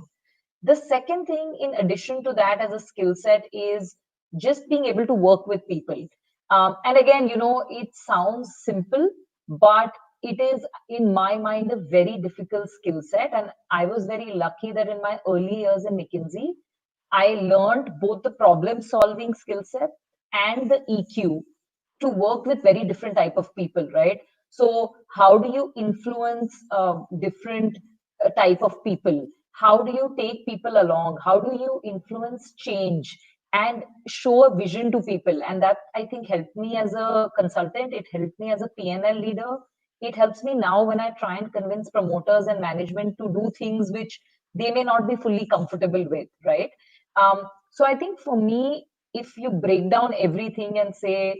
The second thing, in addition to that, as a skill set, is just being able to work with people. And again, it sounds simple, but it is, in my mind, a very difficult skill set. And I was very lucky that in my early years in McKinsey, I learned both the problem solving skill set and the EQ to work with very different type of people, right? So how do you influence different type of people? How do you take people along? How do you influence change and show a vision to people? And that, I think, helped me as a consultant. It helped me as a PNL leader. It helps me now when I try and convince promoters and management to do things which they may not be fully comfortable with, right? So I think for me, if you break down everything and say,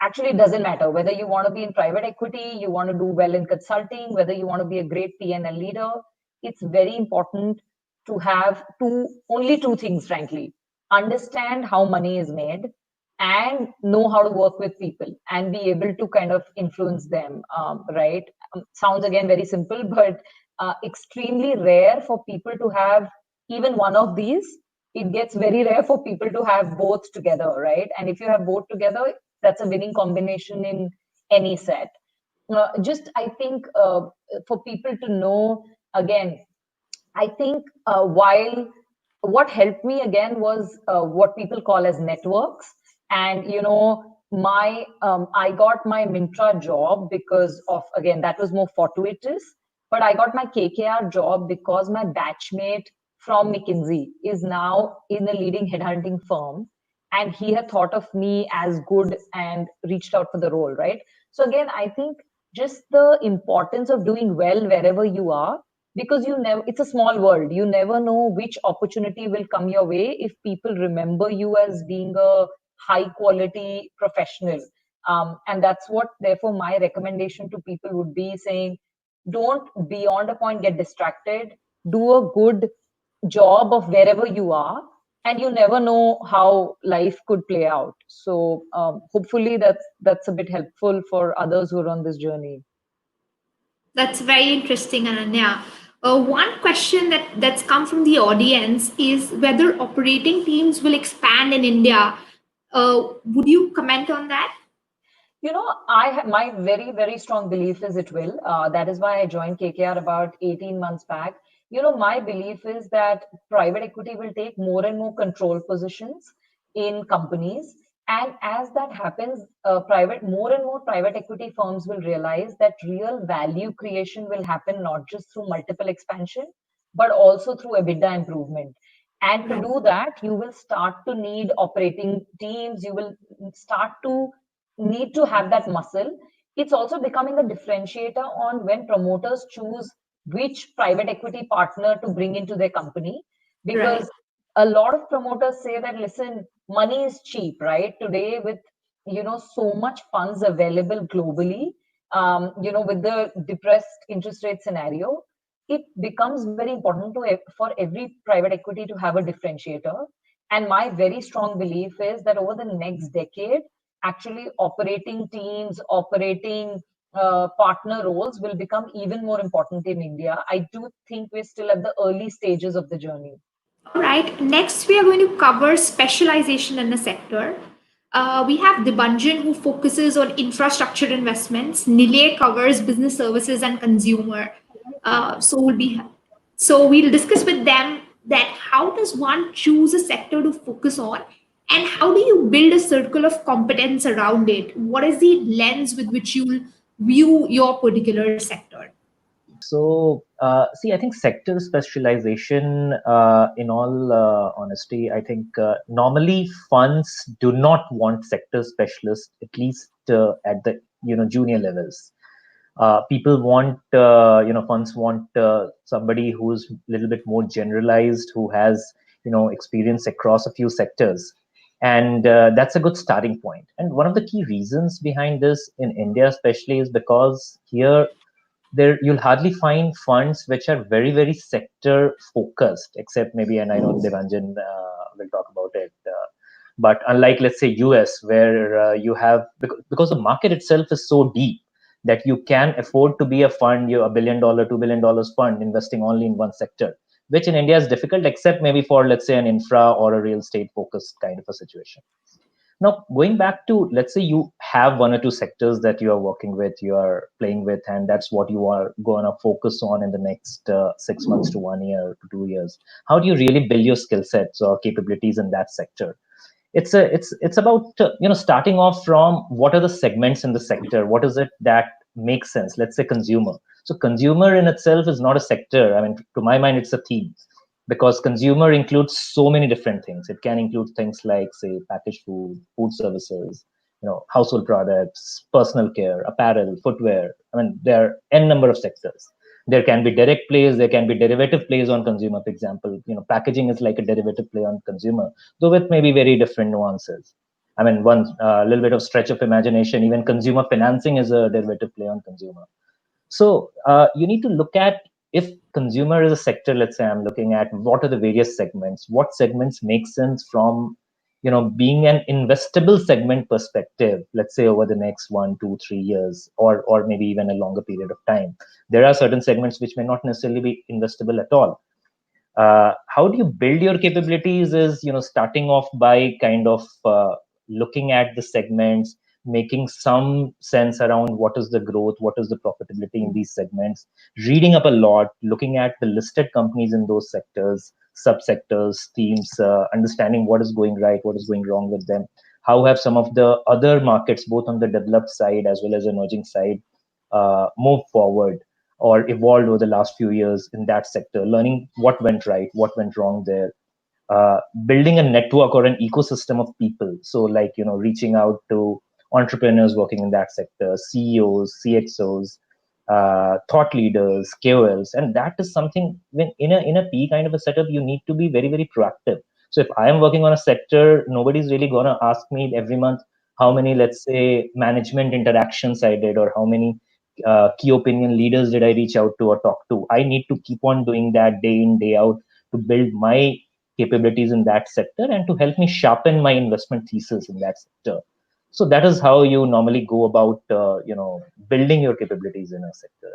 actually, it doesn't matter whether you want to be in private equity, you want to do well in consulting, whether you want to be a great PNL leader, it's very important to have only two things, frankly. Understand how money is made and know how to work with people and be able to kind of influence them, right? Sounds again very simple, but extremely rare for people to have even one of these. It gets very rare for people to have both together, right? And if you have both together, that's a winning combination in any set. Just, I think, for people to know, again, I think while what helped me again was what people call as networks. And, I got my Mintra job because of, again, that was more fortuitous, but I got my KKR job because my batchmate from McKinsey is now in a leading headhunting firm. And he had thought of me as good and reached out for the role, right? So again, I think just the importance of doing well wherever you are, because it's a small world. You never know which opportunity will come your way if people remember you as being a high quality professional. And that's what, therefore, my recommendation to people would be saying, don't beyond a point get distracted, do a good job of wherever you are, and you never know how life could play out. So hopefully that's a bit helpful for others who are on this journey. That's very interesting, Ananya. One question that's come from the audience is whether operating teams will expand in India. Would you comment on that? My very, very strong belief is it will. That is why I joined KKR about 18 months back. My belief is that private equity will take more and more control positions in companies. And as that happens, more and more private equity firms will realize that real value creation will happen not just through multiple expansion, but also through EBITDA improvement. And to do that, you will start to need operating teams. You will start to need to have that muscle. It's also becoming a differentiator on when promoters choose which private equity partner to bring into their company, because Right. a lot of promoters say that, listen, money is cheap, right? Today, with so much funds available globally, with the depressed interest rate scenario, it becomes very important for every private equity to have a differentiator. And my very strong belief is that over the next decade, actually operating teams, operating partner roles will become even more important in India. I do think we're still at the early stages of the journey. All right. Next, we are going to cover specialization in the sector. We have Debanjan, who focuses on infrastructure investments. Nilay covers business services and consumer. So we'll discuss with them that how does one choose a sector to focus on, and how do you build a circle of competence around it? What is the lens with which you view your particular sector? So, see, I think sector specialization, in all honesty, I think normally funds do not want sector specialists, at least at the junior levels. People want, funds want somebody who's a little bit more generalized, who has experience across a few sectors, and that's a good starting point. And one of the key reasons behind this in India, especially, is because here there you'll hardly find funds which are very, very sector focused, except maybe, and I know Debanjan will talk about it, but unlike, let's say, US, where you have, because the market itself is so deep that you can afford to be a fund, you're $1 billion, $2 billion fund investing only in one sector, which in India is difficult, except maybe for, let's say, an infra or a real estate focused kind of a situation. Now, going back to, let's say you have one or two sectors that you are working with, you are playing with, and that's what you are going to focus on in the next 6 months to 1 year to 2 years. How do you really build your skill sets or capabilities in that sector? It's about starting off from what are the segments in the sector, what is it that makes sense. Let's say consumer. So consumer in itself is not a sector. I mean, to my mind, it's a theme, because consumer includes so many different things. It can include things like, say, packaged food services, household products, personal care, apparel, footwear. I mean, there are n number of sectors. There can be direct plays, there can be derivative plays on consumer. For example, packaging is like a derivative play on consumer, though with maybe very different nuances. I mean, one little bit of stretch of imagination, even consumer financing is a derivative play on consumer. So you need to look at, if consumer is a sector, let's say I'm looking at what are the various segments, what segments make sense from, being an investable segment perspective, let's say over the next 1, 2, 3 years, or maybe even a longer period of time. There are certain segments which may not necessarily be investable at all. How do you build your capabilities is, starting off by kind of looking at the segments, making some sense around what is the growth, what is the profitability in these segments, reading up a lot, looking at the listed companies in those sectors, subsectors, themes, understanding what is going right, what is going wrong with them. How have some of the other markets, both on the developed side as well as emerging side, moved forward or evolved over the last few years in that sector, learning what went right, what went wrong there, building a network or an ecosystem of people. So like, reaching out to entrepreneurs working in that sector, CEOs, CXOs, thought leaders, KOLs. And that is something, when in a P kind of a setup, you need to be very, very proactive. So if I am working on a sector, nobody's really going to ask me every month how many, let's say, management interactions I did, or how many key opinion leaders did I reach out to or talk to. I need to keep on doing that day in, day out, to build my capabilities in that sector and to help me sharpen my investment thesis in that sector. So that is how you normally go about, building your capabilities in a sector.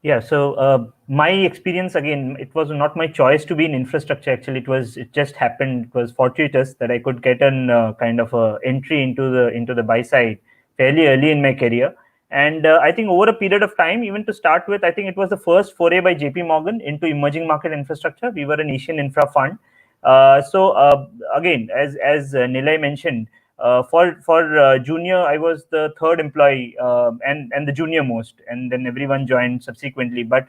Yeah, so my experience, again, it was not my choice to be in infrastructure. Actually, it just happened. It was fortuitous that I could get an kind of a entry into the buy side fairly early in my career. And I think over a period of time, even to start with, I think it was the first foray by JP Morgan into emerging market infrastructure. We were an Asian infra fund. So again, as Nilay mentioned, for junior, I was the third employee and the junior most, and then everyone joined subsequently. But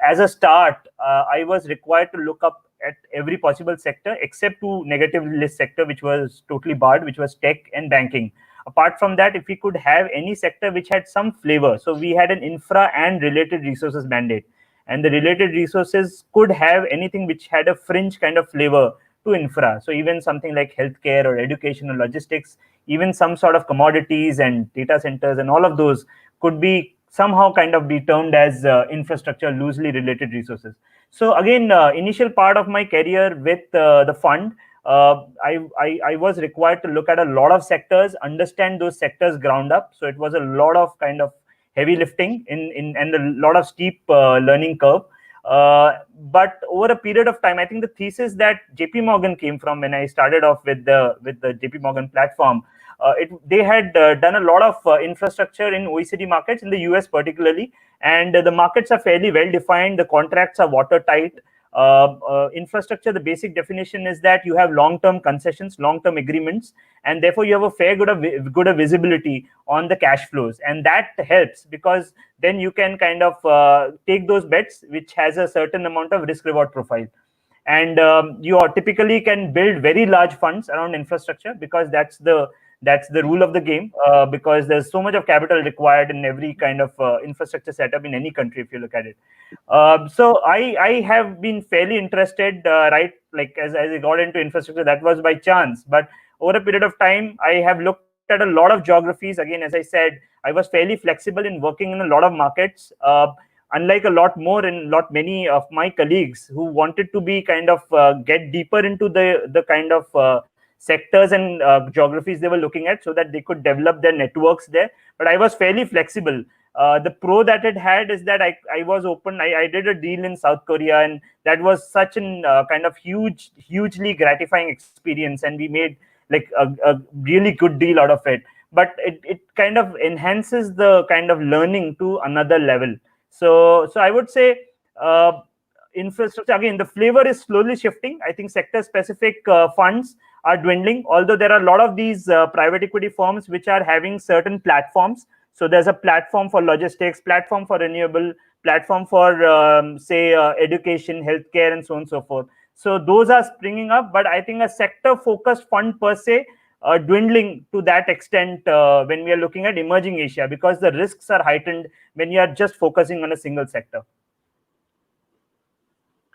as a start, I was required to look up at every possible sector except two negative list sector, which was totally barred, which was tech and banking. Apart from that, if we could have any sector which had some flavor, so we had an infra and related resources mandate, and the related resources could have anything which had a fringe kind of flavor to infra. So even something like healthcare or education or logistics, even some sort of commodities and data centers and all of those could be somehow kind of be termed as infrastructure loosely related resources. So again, initial part of my career with the fund, I was required to look at a lot of sectors, understand those sectors ground up. So it was a lot of kind of heavy lifting in and a lot of steep learning curve. But over a period of time, I think the thesis that JP Morgan came from when I started off with the JP Morgan platform, they had done a lot of infrastructure in OECD markets, in the US particularly, and the markets are fairly well defined. The contracts are watertight. Infrastructure, the basic definition is that you have long-term concessions, long-term agreements, and therefore you have a fair good of visibility on the cash flows, and that helps because then you can kind of take those bets which has a certain amount of risk-reward profile. And you typically can build very large funds around infrastructure because that's the rule of the game, because there's so much of capital required in every kind of infrastructure setup in any country if you look at it. So I have been fairly interested, right, like as I got into infrastructure, that was by chance, but over a period of time I have looked at a lot of geographies. Again, as I said, I was fairly flexible in working in a lot of markets, unlike a lot many of my colleagues who wanted to be kind of get deeper into the kind of sectors and geographies they were looking at so that they could develop their networks there. But I was fairly flexible. The pro that it had is that I was open. I did a deal in South Korea, and that was such an kind of hugely gratifying experience, and we made like a really good deal out of it. But it kind of enhances the kind of learning to another level. So I would say infrastructure, again, the flavor is slowly shifting. I think sector specific funds are dwindling, although there are a lot of these private equity firms which are having certain platforms. So there's a platform for logistics, platform for renewable, platform for say education, healthcare, and so on and so forth. So those are springing up, but I think a sector focused fund per se dwindling to that extent when we are looking at emerging Asia, because the risks are heightened when you are just focusing on a single sector.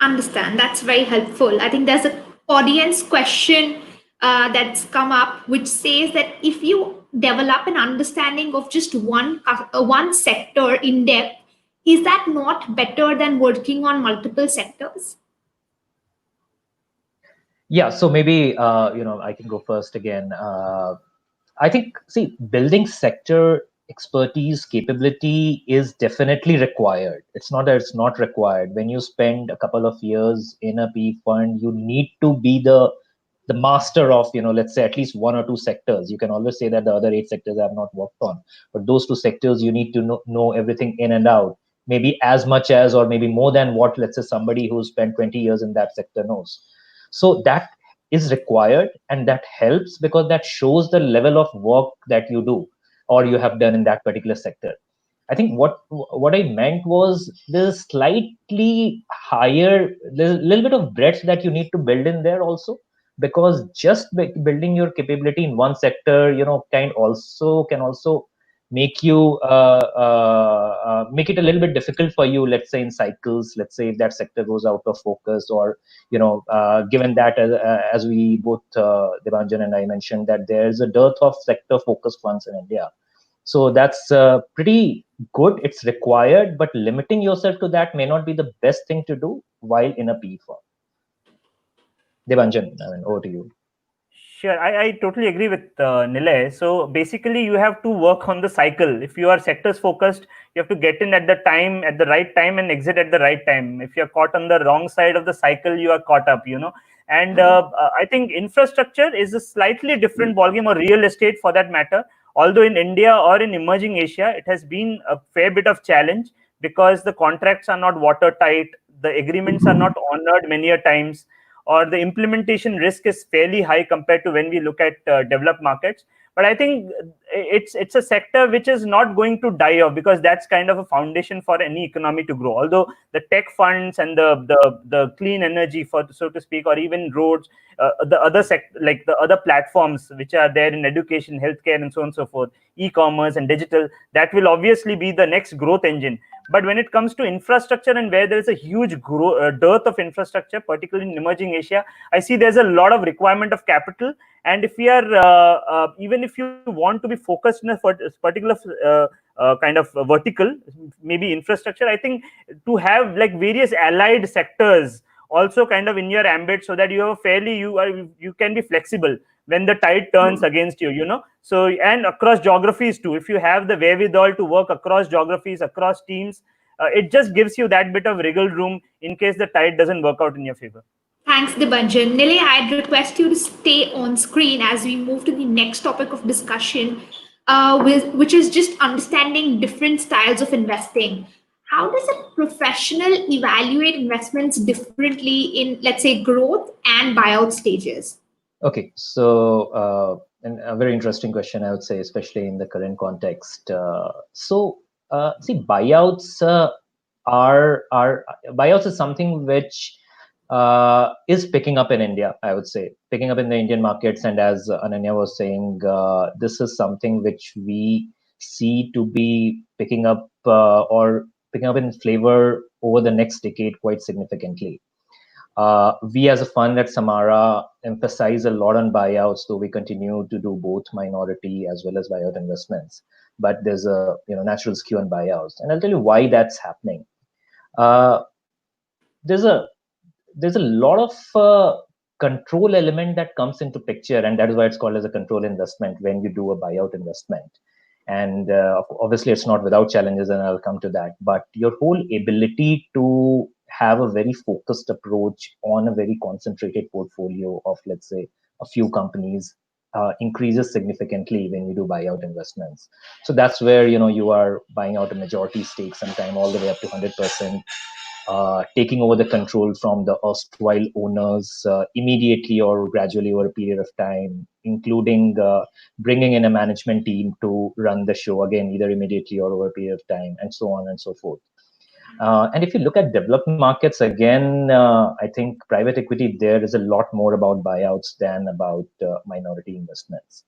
Understand. That's very helpful. I think there's an audience question that's come up, which says that if you develop an understanding of just one sector in depth, is that not better than working on multiple sectors? Yeah, so maybe I can go first again. I think, see, building sector expertise capability is definitely required. It's not that it's not required. When you spend a couple of years in a PE fund, you need to be the master of, let's say at least one or two sectors. You can always say that the other 8 sectors I have not worked on, but those 2 sectors you need to know everything in and out, maybe as much as or maybe more than what, let's say, somebody who spent 20 years in that sector knows. So that is required, and that helps because that shows the level of work that you do or you have done in that particular sector. I think what I meant was there's slightly higher, there's a little bit of breadth that you need to build in there also, because just building your capability in one sector, can also make you make it a little bit difficult for you, let's say in cycles, let's say if that sector goes out of focus, or given that as we both Debanjan and I mentioned that there's a dearth of sector focused funds in India. So that's pretty good. It's required, but limiting yourself to that may not be the best thing to do while in a PE firm. Debanjan, over to you. Sure, I totally agree with Nilay. So basically, you have to work on the cycle. If you are sectors focused, you have to get in at the right time, and exit at the right time. If you're caught on the wrong side of the cycle, you are caught up, And I think infrastructure is a slightly different ballgame, or real estate for that matter. Although in India or in emerging Asia, it has been a fair bit of challenge because the contracts are not watertight, the agreements are not honored many a times, or the implementation risk is fairly high compared to when we look at developed markets. But I think it's a sector which is not going to die off, because that's kind of a foundation for any economy to grow. Although the tech funds and the clean energy, for so to speak, or even roads, the other like the other platforms which are there in education, healthcare, and so on and so forth, e-commerce and digital, that will obviously be the next growth engine. But when it comes to infrastructure, and where there is a huge dearth of infrastructure, particularly in emerging Asia, I see there's a lot of requirement of capital. And if we are, even if you want to be focused in a particular kind of vertical, maybe infrastructure, I think to have like various allied sectors also kind of in your ambit, so that you have you can be flexible when the tide turns against you, So, and across geographies too, if you have the wherewithal to work across geographies, across teams, it just gives you that bit of wriggle room in case the tide doesn't work out in your favor. Thanks, Debanjan. Nilay, I'd request you to stay on screen as we move to the next topic of discussion, which is just understanding different styles of investing. how does a professional evaluate investments differently in, let's say, growth and buyout stages? Okay, so and a very interesting question, I would say, especially in the current context. See, buyouts is something which is picking up in India. I would say picking up in the Indian markets, and as Ananya was saying, this is something which we see to be picking up or picking up in flavor over the next decade quite significantly. We as a fund at Samara emphasize a lot on buyouts, though we continue to do both minority as well as buyout investments. But there's a natural skew on buyouts, and I'll tell you why that's happening. Uh, there's a lot of control element that comes into picture, and that is why it's called as a control investment when you do a buyout investment. And obviously, it's not without challenges, and I'll come to that. But your whole ability to have a very focused approach on a very concentrated portfolio of, let's say, a few companies increases significantly when you do buyout investments. So that's where you are buying out a majority stake, sometime all the way up to 100%. Taking over the control from the erstwhile owners immediately or gradually over a period of time, including bringing in a management team to run the show again, either immediately or over a period of time, and so on and so forth. And if you look at developed markets, again, I think private equity there is a lot more about buyouts than about minority investments.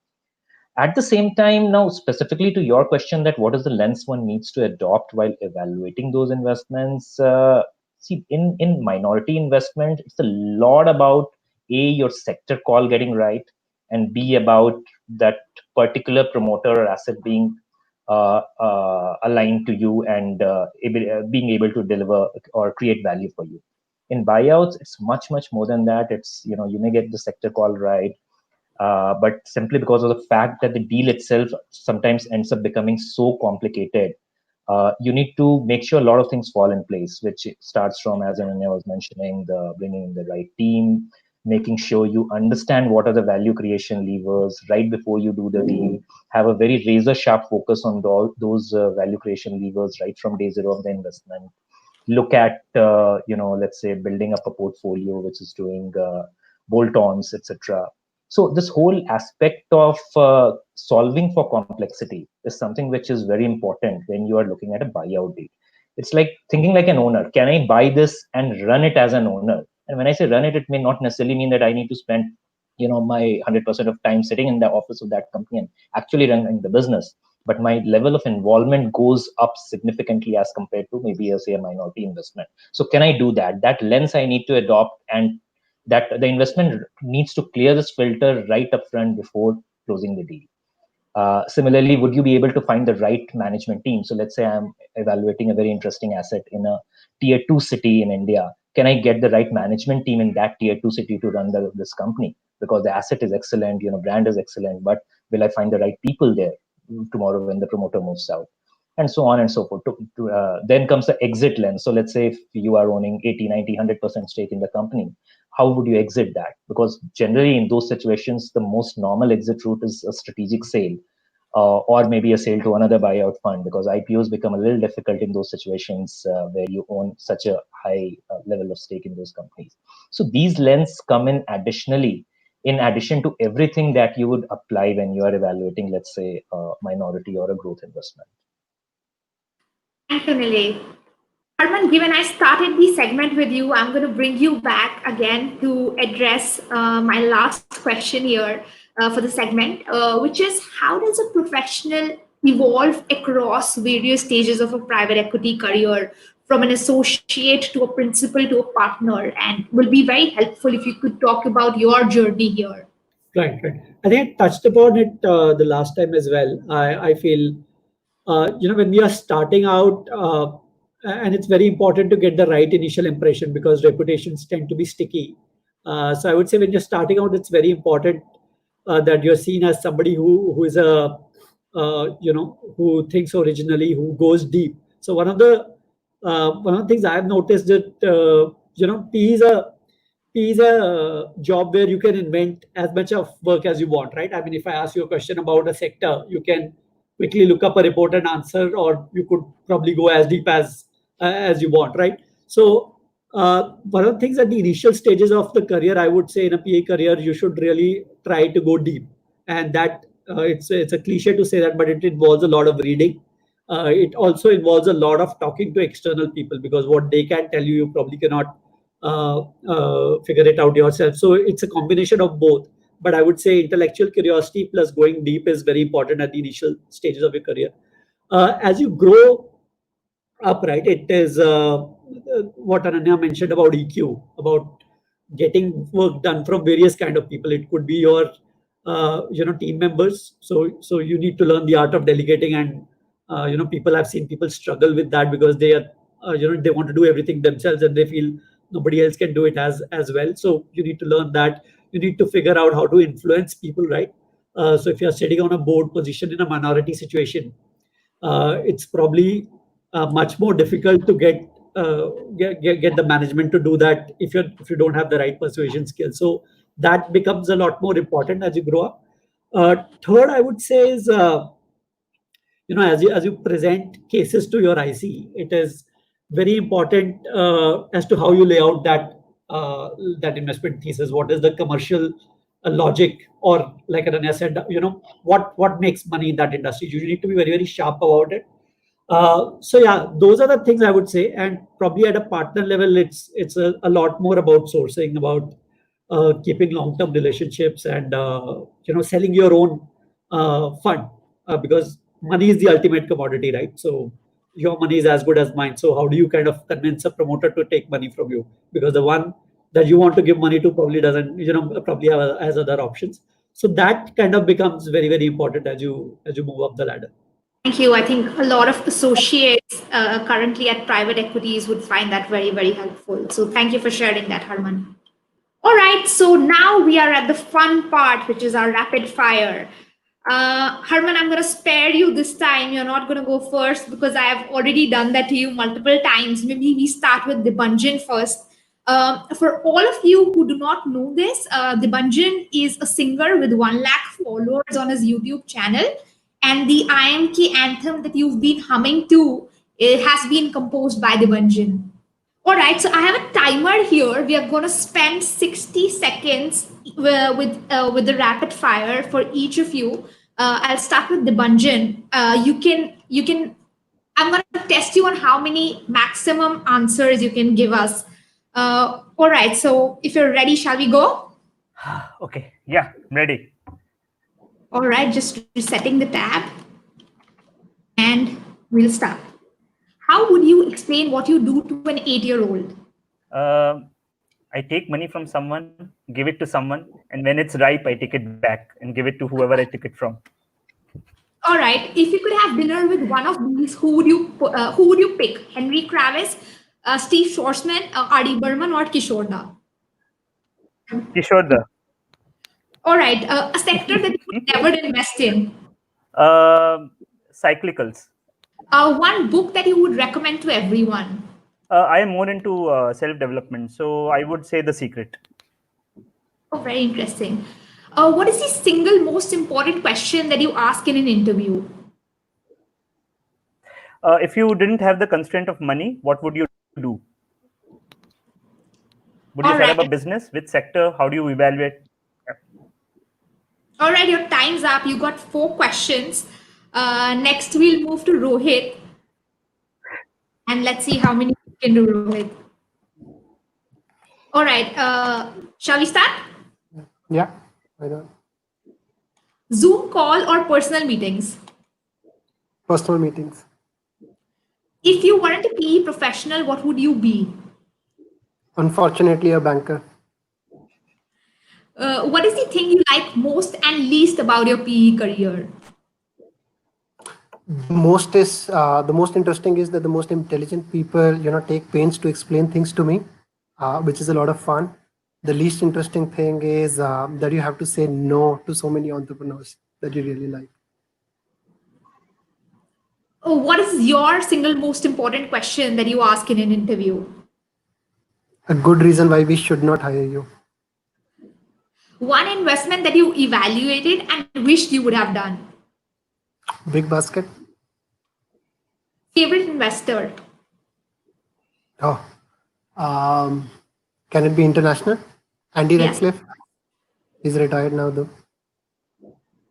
At the same time, now specifically to your question, that what is the lens one needs to adopt while evaluating those investments? See, in minority investment, it's a lot about A, your sector call getting right, and B, about that particular promoter or asset being aligned to you and being able to deliver or create value for you. In buyouts, it's much more than that. It's you may get the sector call right, but simply because of the fact that the deal itself sometimes ends up becoming so complicated, you need to make sure a lot of things fall in place, which starts from, as Ananya was mentioning, the bringing in the right team, making sure you understand what are the value creation levers right before you do the deal, have a very razor sharp focus on those value creation levers right from day zero of the investment. Look at, let's say, building up a portfolio which is doing bolt-ons, etc. So this whole aspect of solving for complexity is something which is very important when you are looking at a buyout deal. It's like thinking like an owner. Can I buy this and run it as an owner? And when I say run it, it may not necessarily mean that I need to spend, my 100% of time sitting in the office of that company and actually running the business. But my level of involvement goes up significantly as compared to maybe, say, a minority investment. So can I do that? That lens I need to adopt, and that the investment needs to clear this filter right up front before closing the deal. Similarly, would you be able to find the right management team? So let's say I'm evaluating a very interesting asset in a tier 2 city in India. Can I get the right management team in that tier 2 city to run this company? Because the asset is excellent, brand is excellent, but will I find the right people there tomorrow when the promoter moves out? And so on and so forth. Then comes the exit lens. So let's say if you are owning 80, 90, 100% stake in the company, how would you exit that? Because generally in those situations, the most normal exit route is a strategic sale, or maybe a sale to another buyout fund, because IPOs become a little difficult in those situations where you own such a high level of stake in those companies. So these lenses come in additionally, in addition to everything that you would apply when you are evaluating, let's say, a minority or a growth investment. Thank you, Nilay. Harman, given I started the segment with you, I'm going to bring you back again to address my last question here for the segment, which is how does a professional evolve across various stages of a private equity career, from an associate to a principal to a partner? And will be very helpful if you could talk about your journey here. Right. I think I touched upon it the last time as well. I feel, when we are starting out, and it's very important to get the right initial impression because reputations tend to be sticky. So I would say when you're starting out, it's very important that you're seen as somebody who is who thinks originally, who goes deep. So one of the things I've noticed that PE is a job where you can invent as much of work as you want, right? I mean, if I ask you a question about a sector, you can quickly look up a report and answer, or you could probably go as deep as as you want, right? So one of the things at the initial stages of the career, I would say in a PA career, you should really try to go deep, and that it's a cliche to say that, but it involves a lot of reading. It also involves a lot of talking to external people, because what they can tell you, you probably cannot figure it out yourself. So it's a combination of both. But I would say intellectual curiosity plus going deep is very important at the initial stages of your career. As you grow up, right, it is what Ananya mentioned about EQ, about getting work done from various kind of people. It could be your team members. So you need to learn the art of delegating, and people have seen people struggle with that, because they are they want to do everything themselves, and they feel nobody else can do it as well. So you need to learn that. You need to figure out how to influence people, right? So if you're sitting on a board position in a minority situation, it's probably much more difficult to get the management to do that if you don't have the right persuasion skills. So that becomes a lot more important as you grow up. Third, I would say is as you present cases to your IC, it is very important as to how you lay out that investment thesis. What is the commercial logic, or like Ananya said, what makes money in that industry? You need to be very, very sharp about it. So yeah, those are the things I would say. And probably at a partner level, it's a lot more about sourcing, about keeping long-term relationships, and selling your own fund, because money is the ultimate commodity, right? So your money is as good as mine. So how do you kind of convince a promoter to take money from you? Because the one that you want to give money to probably doesn't, probably has other options. So that kind of becomes very, very important as you move up the ladder. Thank you. I think a lot of associates currently at private equities would find that very, very helpful. So thank you for sharing that, Harman. All right, so now we are at the fun part, which is our rapid fire. Harman, I'm going to spare you this time. You're not going to go first, because I have already done that to you multiple times. Maybe we start with Debanjan first. For all of you who do not know this, Debanjan is a singer with 1 lakh followers on his YouTube channel. And the IMK anthem that you've been humming to, it has been composed by Debanjan. All right, so I have a timer here. We are going to spend 60 seconds with the rapid fire for each of you. I'll start with Debanjan. You can. I'm going to test you on how many maximum answers you can give us. All right, so if you're ready, shall we go? Okay, yeah, I'm ready. All right, just resetting the tab, and we'll start. How would you explain what you do to an 8-year-old? I take money from someone, give it to someone, and when it's ripe, I take it back and give it to whoever I took it from. All right. If you could have dinner with one of these, who would you pick? Henry Kravis, Steve Schwarzman, R.D. Burman, or Kishore Da? Kishore Da. All right. A sector that you would never invest in. Cyclicals. One book that you would recommend to everyone. I am more into self-development, so I would say The Secret. Oh, very interesting. What is the single most important question that you ask in an interview? If you didn't have the constraint of money, what would you do? Would you set up a business? Which sector? How do you evaluate? All right, your time's up. You got 4 questions. Next, we'll move to Rohit. And let's see how many you can do, Rohit. All right. Shall we start? Yeah, why not? Zoom call or personal meetings? Personal meetings. If you weren't a PE professional, what would you be? Unfortunately, a banker. What is the thing you like most and least about your PE career? The most interesting is that the most intelligent people, take pains to explain things to me, which is a lot of fun. The least interesting thing is that you have to say no to so many entrepreneurs that you really like. What is your single most important question that you ask in an interview? A good reason why we should not hire you. One investment that you evaluated and wished you would have done. Big basket. Favorite investor? Oh, can it be international? Andy Yes. Radcliffe. He's retired now, though.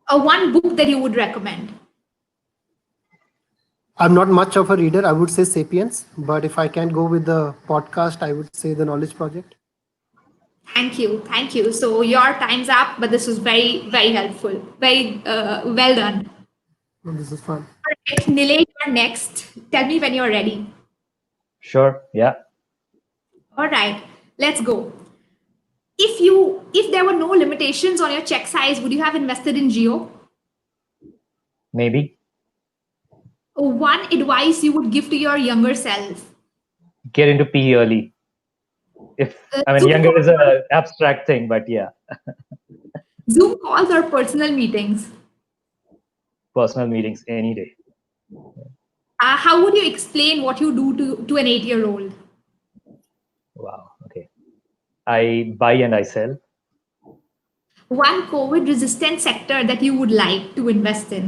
One book that you would recommend. I'm not much of a reader. I would say *Sapiens*, but if I can go with the podcast, I would say *The Knowledge Project*. Thank you. Thank you. So your time's up, but this was very, very helpful. Very well done. Oh, this is fun. All right, Nilay, you're next. Tell me when you're ready. Sure. Yeah. All right, let's go. If there were no limitations on your check size, would you have invested in Geo? Maybe One advice you would give to your younger self. get into PE early. If I mean, Zoom younger is calls, a abstract thing, but yeah, Zoom calls or personal meetings. personal meetings any day. How would you explain what you do to an 8-year-old? Wow. Okay. I buy and I sell. One COVID resistant sector that you would like to invest in.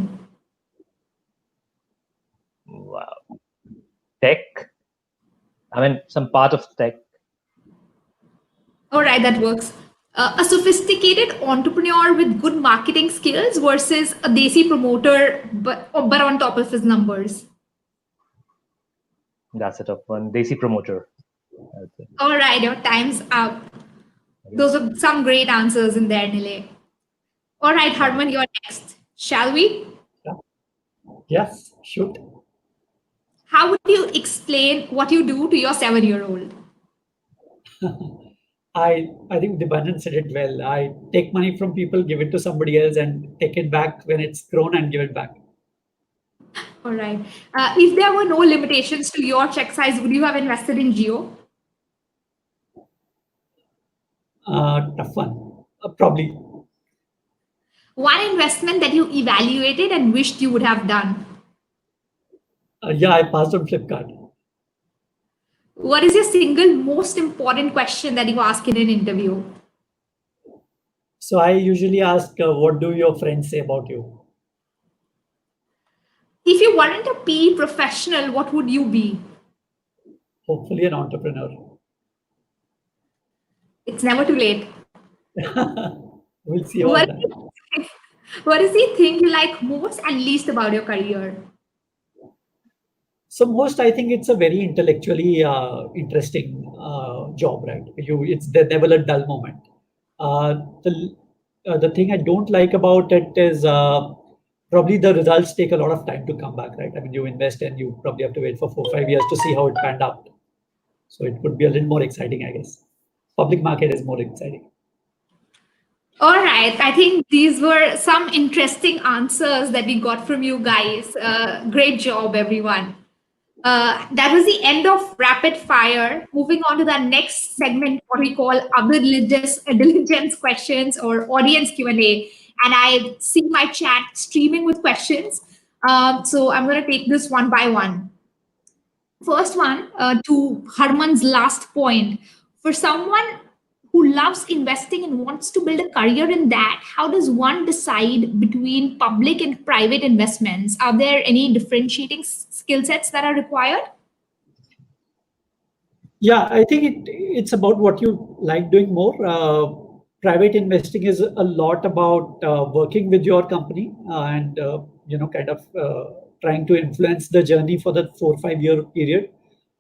Wow. Tech. I mean, some part of tech. All right, that works. A sophisticated entrepreneur with good marketing skills versus a desi promoter, but on top of his numbers. That's a tough one. Desi promoter. I would say. All right, your time's up. Those are some great answers in there, Nilay. All right, Harman, you're next. Shall we? Yes, shoot. How would you explain what you do to your 7-year-old? I think Debanjan said it well. I take money from people, give it to somebody else, and take it back when it's grown and give it back. All right. If there were no limitations to your check size, would you have invested in Geo? Tough one. Probably. One investment that you evaluated and wished you would have done. Yeah, I passed on Flipkart. What is your single most important question that you ask in an interview? So I usually ask, what do your friends say about you? If you weren't a PE professional, what would you be? Hopefully, an entrepreneur. It's never too late. We'll see about What that. what is the thing you like most and least about your career? So most, I think it's a very intellectually interesting job, right? It's there's never a dull moment. The thing I don't like about it is probably the results take a lot of time to come back, right? I mean, you invest and you probably have to wait for 4 or 5 years to see how it panned out. So it could be a little more exciting, I guess. Public market is more exciting. All right. I think these were some interesting answers that we got from you guys. Great job, everyone. That was the end of rapid fire. Moving on to the next segment, what we call other diligence questions or audience Q&A. And I see my chat streaming with questions. So I'm going to take this one by one. First one, to Harman's last point. For someone who loves investing and wants to build a career in that, how does one decide between public and private investments? Are there any differentiating skill sets that are required? Yeah, I think it's about what you like doing more. Private investing is a lot about working with your company and kind of trying to influence the journey for the 4 or 5 year period.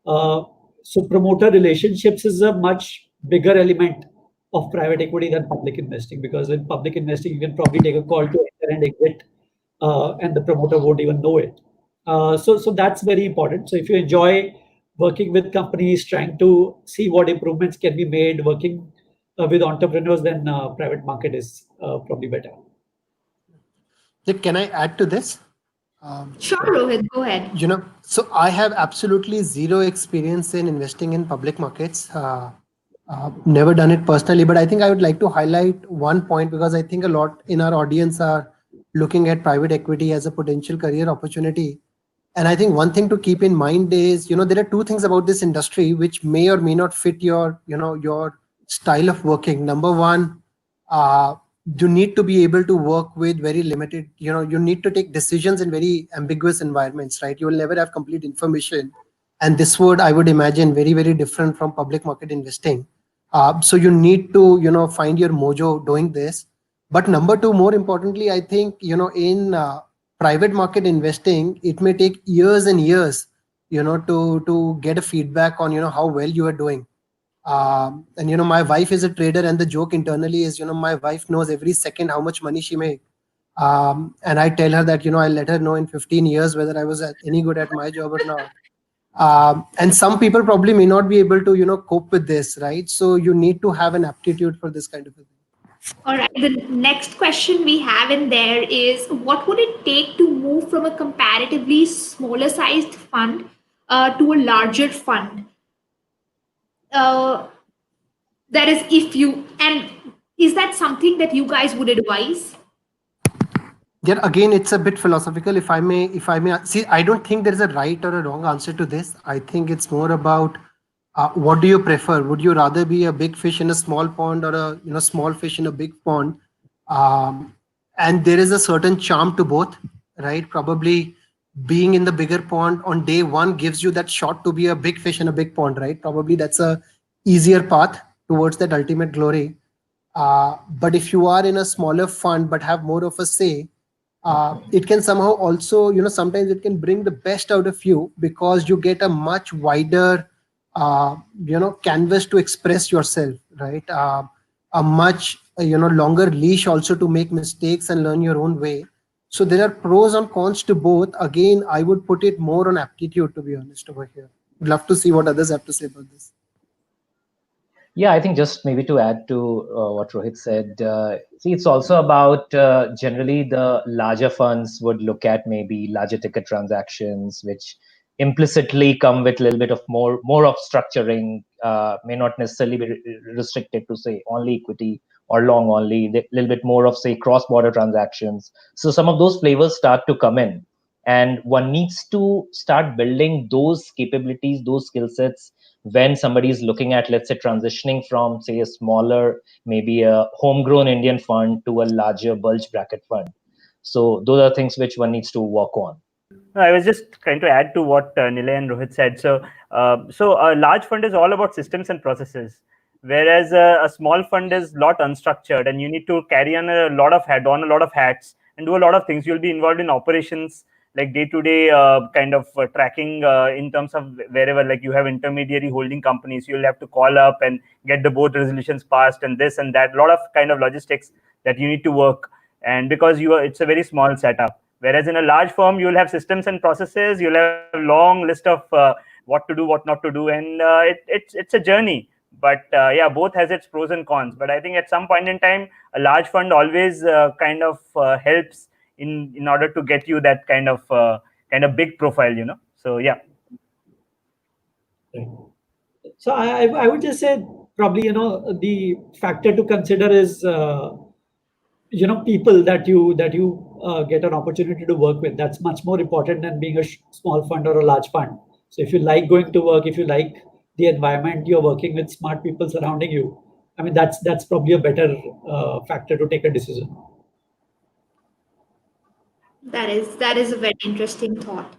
Uh, so promoter relationships is a much bigger element of private equity than public investing, because in public investing you can probably take a call to enter and exit, and the promoter won't even know it. So that's very important. So if you enjoy working with companies, trying to see what improvements can be made, working with entrepreneurs, then private market is probably better. Can I add to this? Sure, Rohit, go ahead. So I have absolutely zero experience in investing in public markets. Never done it personally, but I think I would like to highlight one point, because I think a lot in our audience are looking at private equity as a potential career opportunity. And I think one thing to keep in mind is, there are two things about this industry which may or may not fit your style of working. Number one, you need to be able to work with very limited, you need to take decisions in very ambiguous environments, right? You will never have complete information. And this would, I would imagine, very, very different from public market investing. So you need to, find your mojo doing this. But number two, more importantly, I think, in private market investing, it may take years and years, to get a feedback on, how well you are doing. And my wife is a trader, and the joke internally is, my wife knows every second how much money she makes. And I tell her that, I'll let her know in 15 years whether I was any good at my job or not. And some people probably may not be able to, cope with this, right? So you need to have an aptitude for this kind of a thing. All right. The next question we have in there is, what would it take to move from a comparatively smaller sized fund to a larger fund? That is, if you, and is that something that you guys would advise? Yeah, again, it's a bit philosophical. If I may see, I don't think there is a right or a wrong answer to this. I think it's more about what do you prefer? Would you rather be a big fish in a small pond, or a small fish in a big pond? And there is a certain charm to both, right? Probably being in the bigger pond on day one gives you that shot to be a big fish in a big pond, right? Probably that's a easier path towards that ultimate glory. But if you are in a smaller fund but have more of a say, it can somehow also, sometimes it can bring the best out of you, because you get a much wider, canvas to express yourself, right? A much, longer leash also to make mistakes and learn your own way. So there are pros and cons to both. Again, I would put it more on aptitude, to be honest, over here. Would love to see what others have to say about this. Yeah, I think just maybe to add to what Rohit said, see, it's also about generally the larger funds would look at maybe larger ticket transactions, which implicitly come with a little bit of more of structuring, may not necessarily be restricted to say only equity or long only, a little bit more of say cross-border transactions. So some of those flavors start to come in, and one needs to start building those capabilities, those skill sets, when somebody is looking at, let's say, transitioning from, say, a smaller, maybe a homegrown Indian fund to a larger bulge bracket fund. So those are things which one needs to work on. I was just trying to add to what Nilay and Rohit said. So a large fund is all about systems and processes, whereas a small fund is a lot unstructured, and you need to carry on a lot of hats and do a lot of things. You'll be involved in operations, like day-to-day kind of tracking in terms of wherever, like you have intermediary holding companies, you'll have to call up and get the board resolutions passed and this and that. A lot of kind of logistics that you need to work, and because it's a very small setup. Whereas in a large firm, you'll have systems and processes, you'll have a long list of what to do, what not to do, and it's a journey. But yeah, both has its pros and cons. But I think at some point in time, a large fund always kind of helps in order to get you that kind of big profile, So yeah. So I would just say probably the factor to consider is people that you get an opportunity to work with. That's much more important than being a small fund or a large fund. So if you like going to work, if you like the environment, you're working with smart people surrounding you, I mean that's probably a better factor to take a decision. That is a very interesting thought.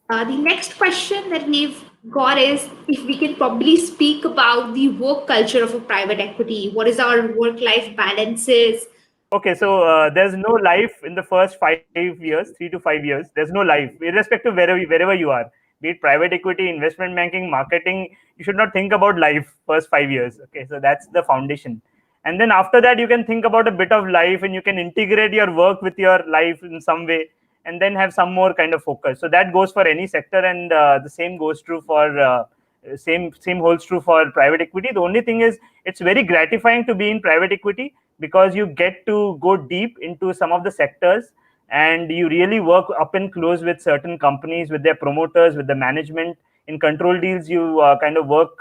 The next question that we've got is, if we can probably speak about the work culture of a private equity. What is our work-life balances? Okay, so there's no life in the first 5 years, 3 to 5 years. There's no life, irrespective wherever you are. Be it private equity, investment banking, marketing, you should not think about life first 5 years. Okay, so that's the foundation. And then after that, you can think about a bit of life, and you can integrate your work with your life in some way, and then have some more kind of focus. So that goes for any sector, and the same goes true for same holds true for private equity. The only thing is, it's very gratifying to be in private equity, because you get to go deep into some of the sectors, and you really work up and close with certain companies, with their promoters, with the management. In control deals, you kind of work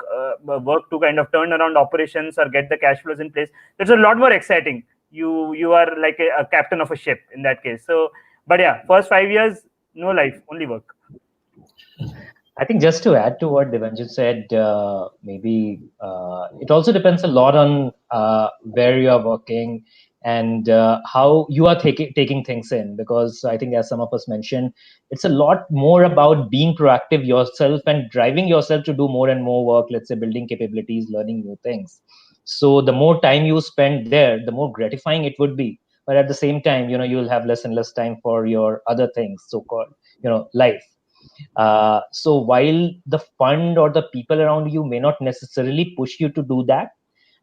to kind of turn around operations or get the cash flows in place. It's a lot more exciting. You are like a captain of a ship in that case. So, but yeah, first 5 years, no life, only work. I think just to add to what Debanjan said, maybe it also depends a lot on where you are working and how you are taking things in. Because I think, as some of us mentioned, it's a lot more about being proactive yourself and driving yourself to do more and more work, let's say building capabilities, learning new things. So the more time you spend there, the more gratifying it would be. But at the same time, you'll have less and less time for your other things, so-called, life. So while the fund or the people around you may not necessarily push you to do that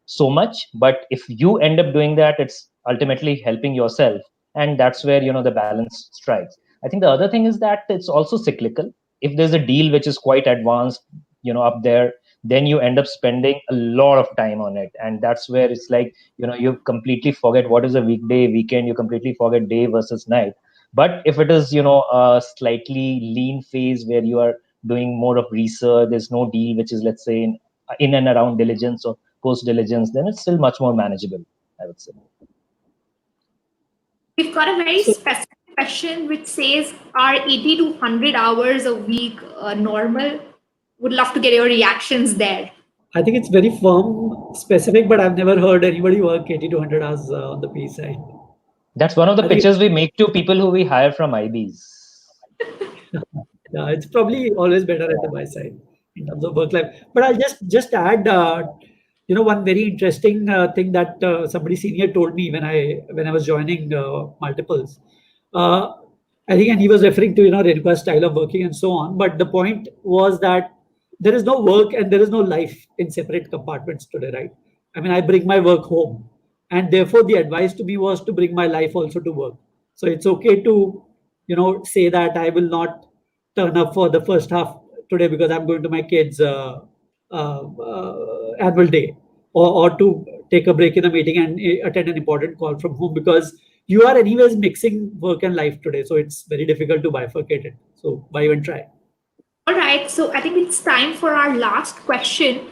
so much, but if you end up doing that, it's ultimately helping yourself, and that's where the balance strikes. I think the other thing is that it's also cyclical. If there's a deal which is quite advanced, up there, then you end up spending a lot of time on it, and that's where it's like, you completely forget what is a weekday, weekend. You completely forget day versus night. But if it is a slightly lean phase where you are doing more of research, there's no deal which is, let's say, in and around diligence or post diligence, then it's still much more manageable, I would say. We've got a very specific question which says, are 80 to 100 hours a week normal? Would love to get your reactions there. I think it's very firm, specific, but I've never heard anybody work 80 to 100 hours on the P side. That's one of the pitches we make to people who we hire from IBs. Yeah, it's probably always better at the buy side in terms of work life. But I'll just add, one very interesting thing that somebody senior told me when I was joining multiples. I think, and he was referring to Renuka's style of working and so on. But the point was that there is no work and there is no life in separate compartments today, right? I mean, I bring my work home, and therefore the advice to me was to bring my life also to work. So it's okay to say that I will not turn up for the first half today because I'm going to my kids' annual day, or to take a break in a meeting and attend an important call from home, because you are anyways mixing work and life today. So it's very difficult to bifurcate it. So why even try? All right, so I think it's time for our last question.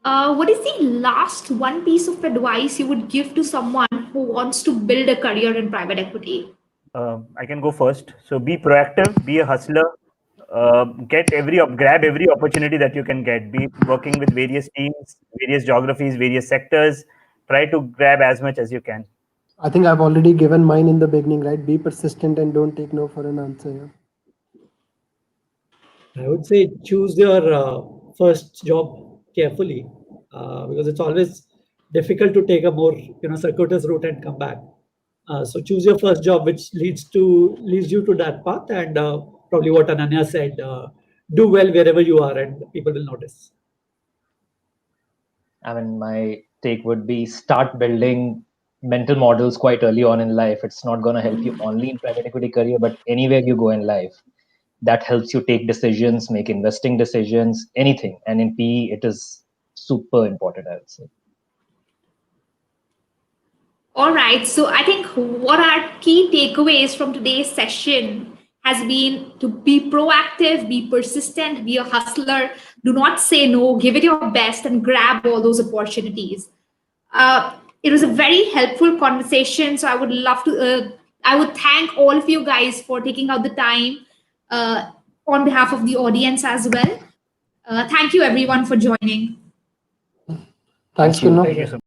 What is the last one piece of advice you would give to someone who wants to build a career in private equity? I can go first. So be proactive, be a hustler, grab every opportunity that you can get. Be working with various teams, various geographies, various sectors. Try to grab as much as you can. I think I've already given mine in the beginning, right? Be persistent and don't take no for an answer. Yeah. I would say choose your first job carefully, because it's always difficult to take a more circuitous route and come back. So choose your first job, which leads you to that path, and probably what Ananya said, do well wherever you are, and people will notice. I mean, my take would be start building mental models quite early on in life. It's not going to help you only in private equity career, but anywhere you go in life. That helps you take decisions, make investing decisions, anything. And in PE, it is super important, I would say. All right, so I think what our key takeaways from today's session has been to be proactive, be persistent, be a hustler, do not say no, give it your best, and grab all those opportunities. It was a very helpful conversation. So I would thank all of you guys for taking out the time on behalf of the audience as well. Thank you everyone for joining. Thanks, Thank you. Gurnoor. Thank you so much.